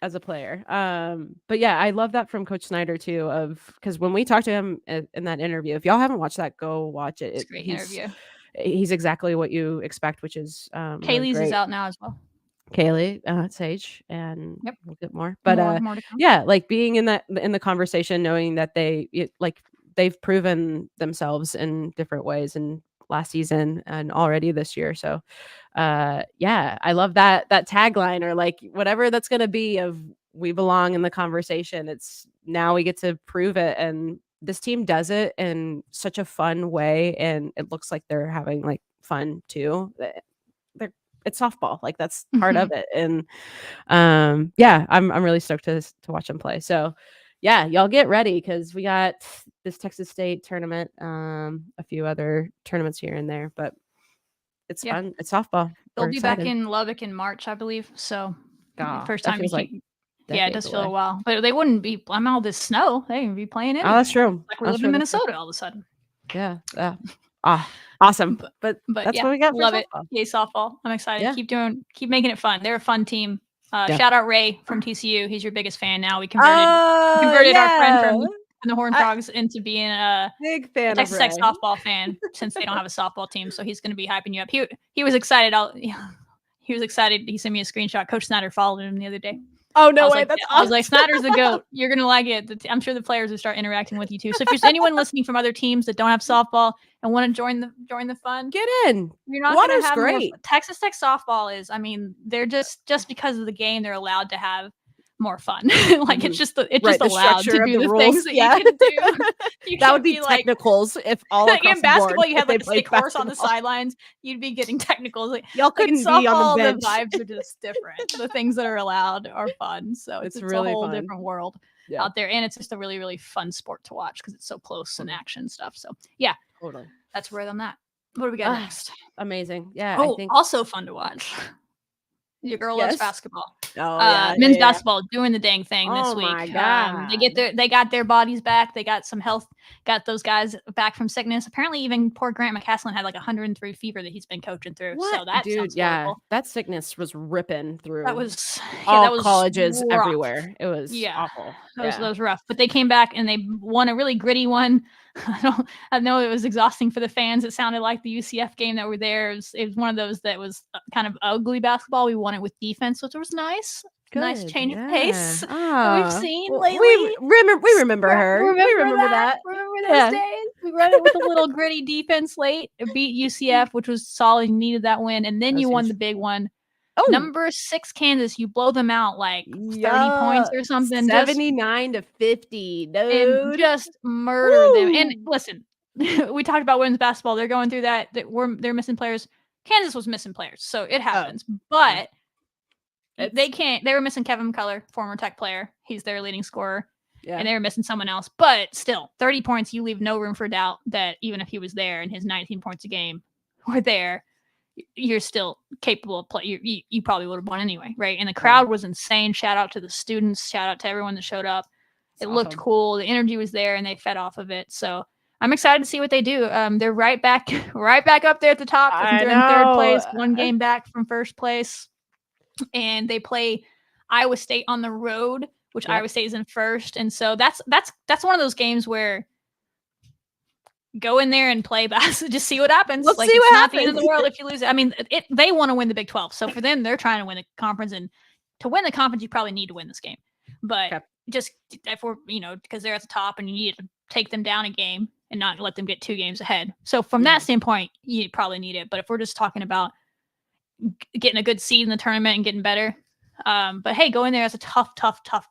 S1: as a player. But I love that from Coach Snyder too. Because when we talked to him in that interview, if y'all haven't watched that, go watch it.
S2: It's a great interview.
S1: He's exactly what you expect, which is
S2: Kaylee's is out now as well.
S1: Kaylee, Sage, and we'll get more. But
S2: more to come.
S1: like being in the conversation, knowing that they've proven themselves in different ways and last season and already this year. So I love that tagline, or like whatever that's going to be, of we belong in the conversation. It's now we get to prove it, and this team does it in such a fun way, and it looks like they're having like fun too. It's softball, like that's part of it. And I'm really stoked to watch them play. So y'all get ready, because we got this Texas State tournament, a few other tournaments here and there, but it's fun. It's softball.
S2: They'll be back in Lubbock in March, I believe. So first time it does feel a while, but they wouldn't be. I'm all this snow. They would be playing it.
S1: Oh, that's true.
S2: Like we're living in Minnesota all of a sudden.
S1: Yeah. Awesome. But that's what we got.
S2: Love it. Yay, softball. I'm excited. Keep making it fun. They're a fun team. Shout out Ray from TCU. He's your biggest fan now. We converted our friend from the Horned Frogs into being a
S1: big fan,
S2: Texas Tech softball fan, since they don't have a softball team. So he's going to be hyping you up. He was excited. He was excited. He sent me a screenshot. Coach Snyder followed him the other day.
S1: Oh, no way. That's awesome.
S2: I was like, Snyder's the GOAT. You're going to like it. I'm sure the players will start interacting with you too. So if there's anyone listening from other teams that don't have softball and want to join the fun,
S1: get in.
S2: You're not going to have great. Texas Tech softball is, they're just because of the game, they're allowed to have more fun. Like it's just allowed to do the things that you can do.
S1: That would be technicals if all
S2: like
S1: across
S2: in basketball
S1: board,
S2: you had like a stick horse on the sidelines. You'd be getting technicals. Like
S1: y'all couldn't be on the bench.
S2: The vibes are just different. The things that are allowed are fun. So it's really a whole different world out there, and it's just a really, really fun sport to watch because it's so close and action stuff. So
S1: totally.
S2: That's where I'm at. What do we got next?
S1: Amazing. Yeah.
S2: Oh, I think also fun to watch. Your girl loves basketball.
S1: Men's
S2: basketball doing the dang thing this week.
S1: My God.
S2: They got their bodies back. They got some health. Got those guys back from sickness. Apparently, even poor Grant McCaslin had like 103 fever that he's been coaching through.
S1: What?
S2: So that sounds horrible.
S1: That sickness was ripping through.
S2: That was
S1: all colleges everywhere. It was awful.
S2: That was rough. But they came back and they won a really gritty one. I know it was exhausting for the fans. It sounded like the UCF game that were there. It was one of those that was kind of ugly basketball. We won it with defense, which was nice.
S1: Good.
S2: Nice change of pace that we've seen lately. We
S1: remember her.
S2: We remember that. Remember those days? We run it with a little gritty defense late. It beat UCF, which was solid. You needed that win. And then you won the big one. Oh. Number 6 Kansas, you blow them out like 30 points or something.
S1: 79-50, dude.
S2: And just murder them. And listen, we talked about women's basketball. They're going through that. They're missing players. Kansas was missing players, so it happens. But they were missing Kevin McCullough, former Tech player. He's their leading scorer. Yeah. And they were missing someone else. But still, 30 points, you leave no room for doubt that even if he was there and his 19 points a game were there, you're still capable of play. You probably would have won anyway, right? And the crowd was insane. Shout out to the students. Shout out to everyone that showed up. It looked cool. The energy was there, and they fed off of it. So I'm excited to see what they do. They're right back up there at the top. They're in third place, one game back from first place. And they play Iowa State on the road, which Iowa State is in first. And so that's one of those games where go in there and play basketball, just see what happens.
S1: Let's see
S2: it's
S1: what
S2: not
S1: happens.
S2: the end of the world if you lose it. I mean, they want to win the Big 12. So for them, they're trying to win the conference. And to win the conference, you probably need to win this game. But just if we're, because they're at the top and you need to take them down a game and not let them get 2 games ahead. So from that standpoint, you probably need it. But if we're just talking about getting a good seed in the tournament and getting better, but hey, go in there as a tough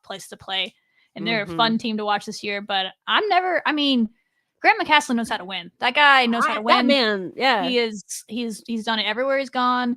S2: place to play. And they're a fun team to watch this year. But Grant McCaslin knows how to win. That guy knows how to win.
S1: That man, yeah.
S2: He's done it everywhere he's gone.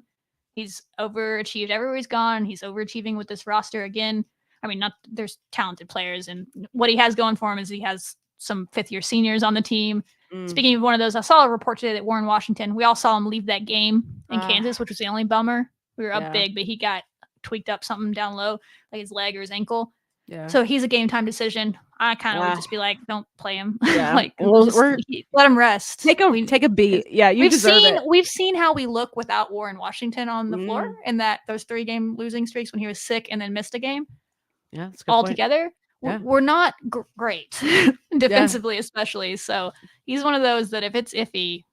S2: He's overachieved everywhere he's gone. He's overachieving with this roster again. I mean, there's talented players, and what he has going for him is he has some 5th-year seniors on the team. Speaking of one of those, I saw a report today that Warren Washington, we all saw him leave that game in Kansas, which was the only bummer. We were up big, but he got tweaked up something down low, like his leg or his ankle. Yeah. So he's a game time decision. I kind of would just be like, don't play him.
S1: Yeah.
S2: Let him rest.
S1: Take a beat. Yeah,
S2: we've seen how we look without Warren Washington on the floor, and those 3-game losing streaks when he was sick and then missed a game.
S1: Yeah,
S2: altogether. We're not great defensively, especially. So he's one of those that if it's iffy,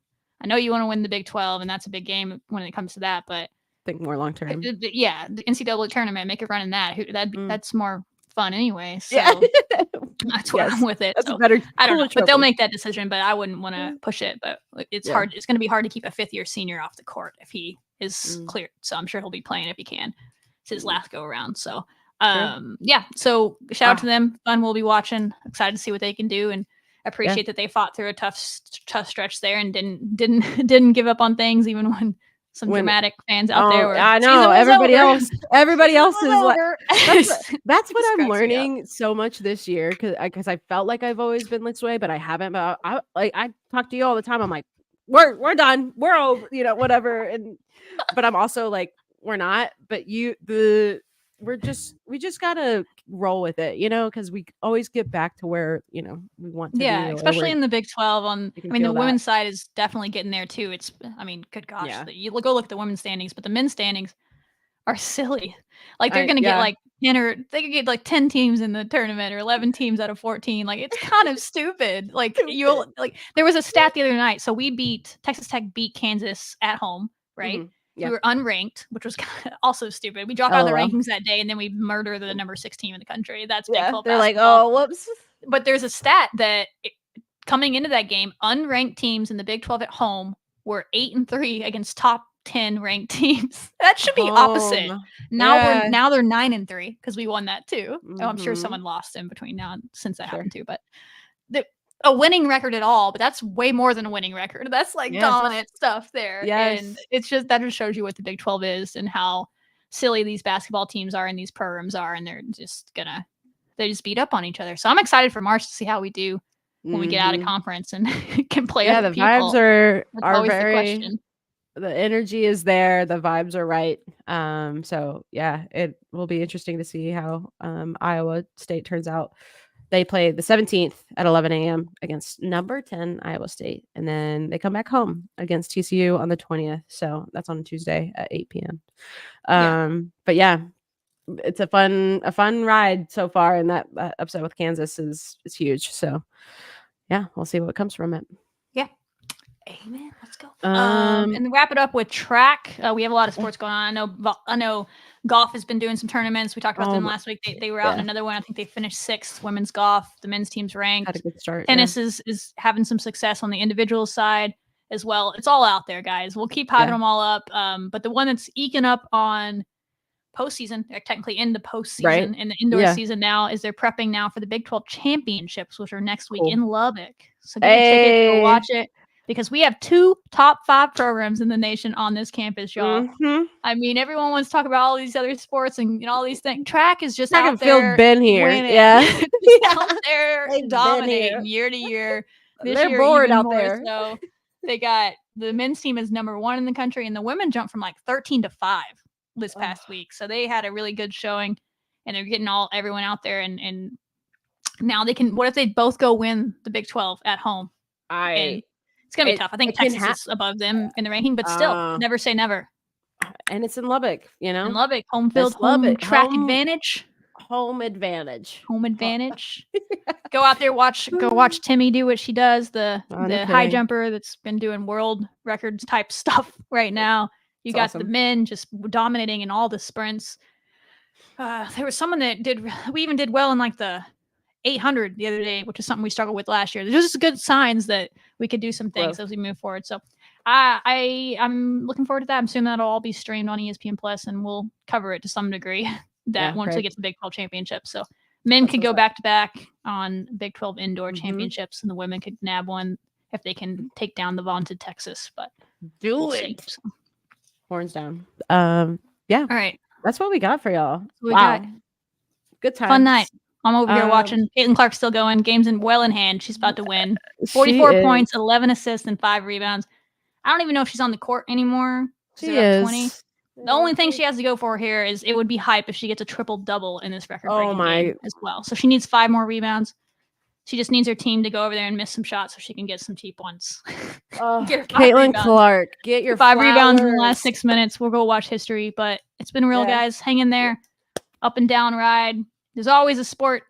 S2: I know you want to win the Big 12, and that's a big game when it comes to that. But
S1: think more long term.
S2: Yeah, the NCAA tournament, make a run in that. That's more fun anyway. So that's where I'm with it.
S1: That's better.
S2: I don't know, but they'll make that decision. But I wouldn't want to push it. But it's hard. It's going to be hard to keep a 5th-year senior off the court if he is cleared. So I'm sure he'll be playing if he can. It's his last go around. So. So shout out to them. Fun. We'll be watching. Excited to see what they can do, and appreciate that they fought through a tough stretch there and didn't give up on things, even when some dramatic fans out there were.
S1: I know everybody else is like. That's what I'm learning so much this year because I felt like I've always been this way, but I haven't. But I talk to you all the time. I'm like, we're done. We're over. Whatever. But I'm also like, we're not. But we just gotta roll with it, because we always get back to where we want to be.
S2: Yeah, especially in the Big 12. The women's side is definitely getting there too. It's, good gosh, you go look at the women's standings, but the men's standings are silly. Like they're gonna get like 10 they could get like 10 teams in the tournament or 11 teams out of 14. Like it's kind of stupid. Like there was a stat the other night. So Texas Tech beat Kansas at home, right? We were unranked, which was also stupid. We dropped out of the rankings that day, and then we murder the number 6 team in the country. That's Big 12
S1: They're
S2: basketball.
S1: like, oh, whoops.
S2: But there's a stat that coming into that game, unranked teams in the Big 12 at home were 8-3 against top 10 ranked teams. That should be opposite. Now they're 9-3 because we won that too. Oh, I'm sure someone lost in between now and since that happened too. But a winning record at all, but that's way more than a winning record. That's like dominant stuff there. Yes. And it's just, that just shows you what the Big 12 is and how silly these basketball teams are and these programs are. And they just beat up on each other. So I'm excited for March to see how we do when we get out of conference and can play other people.
S1: Vibes are very, the energy is there. The vibes are right. So yeah, it will be interesting to see how Iowa State turns out. They play the 17th at 11 a.m. against number 10 Iowa State. And then they come back home against TCU on the 20th. So that's on Tuesday at 8 p.m. But yeah, it's a fun ride so far. And that upset with Kansas is huge. So yeah, we'll see what comes from it.
S2: Yeah. Amen. Let's go. And then wrap it up with track. We have a lot of sports going on. I know golf has been doing some tournaments. We talked about them last week. They were out in another one. I think they finished 6th. Women's golf. The men's team's ranked.
S1: Had a good start.
S2: Tennis is having some success on the individual side as well. It's all out there, guys. We'll keep hyping them all up. But the one that's eking up on postseason. They're technically in the postseason
S1: Right.
S2: in the indoor season now. Is they're prepping now for the Big 12 championships, which are next week in Lubbock. So get your tickets, go watch it, because we have 2 top 5 programs in the nation on this campus, y'all. I mean, everyone wants to talk about all these other sports and all these things. Track is just out there.
S1: Been here,
S2: winning.
S1: yeah.
S2: Out there dominating year to year. This
S1: They're
S2: year,
S1: bored
S2: even
S1: out
S2: more
S1: there.
S2: so. They got the men's team is number 1 in the country, and the women jumped from like 13 to 5 this past week. So they had a really good showing, and they're getting everyone out there. And now they can. What if they both go win the Big 12 at home? And it's gonna be tough. I think Texas is above them in the ranking, but still, never say never.
S1: And it's in Lubbock, you know.
S2: In Lubbock, home field, track advantage.
S1: Home advantage.
S2: Home advantage. Go out there, go watch Timmy do what she does. The high jumper that's been doing world records type stuff right now. You got the men just dominating in all the sprints. There was someone that we even did well in like the 800 the other day, which is something we struggled with last year. There's just good signs that we could do some things as we move forward. So I'm looking forward to that. I'm assuming that'll all be streamed on ESPN Plus, and we'll cover it to some degree once we get to the Big 12 championship. So men could go back to back on Big 12 indoor championships, and the women could nab one if they can take down the vaunted Texas. But
S1: we'll see. Horns down. Yeah.
S2: All right.
S1: That's what we got for y'all.
S2: Wow.
S1: Good time.
S2: Fun night. I'm over here watching. Caitlin Clark's still going. Game's in hand. She's about to win. 44 points, 11 assists, and 5 rebounds. I don't even know if she's on the court anymore.
S1: She is.
S2: 20. The only thing she has to go for here is it would be hype if she gets a triple-double in this record-breaking game as well. So she needs 5 more rebounds. She just needs her team to go over there and miss some shots so she can get some cheap ones.
S1: Caitlin Clark, get your
S2: 5 rebounds in the last 6 minutes. We'll go watch history, but it's been real, guys. Hang in there. Up and down ride. There's always a sport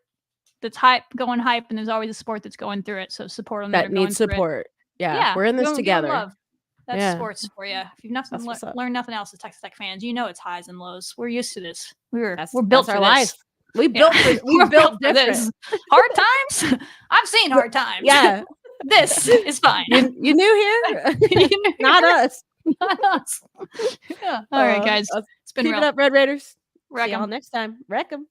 S2: that's going hype, and there's always a sport that's going through it. So support them that needs
S1: support. Yeah, we're in this together.
S2: Love. That's sports for you. If you've learned nothing else as Texas Tech fans, you know it's highs and lows. We're used to this. We're built for
S1: life.
S2: We
S1: built for
S2: this. Hard times? I've seen hard times.
S1: Yeah.
S2: This is fine.
S1: You new here? Not us.
S2: Not us. Yeah. All right, guys.
S1: It's been Keep it up, Red Raiders. See y'all next time. Wreck 'em.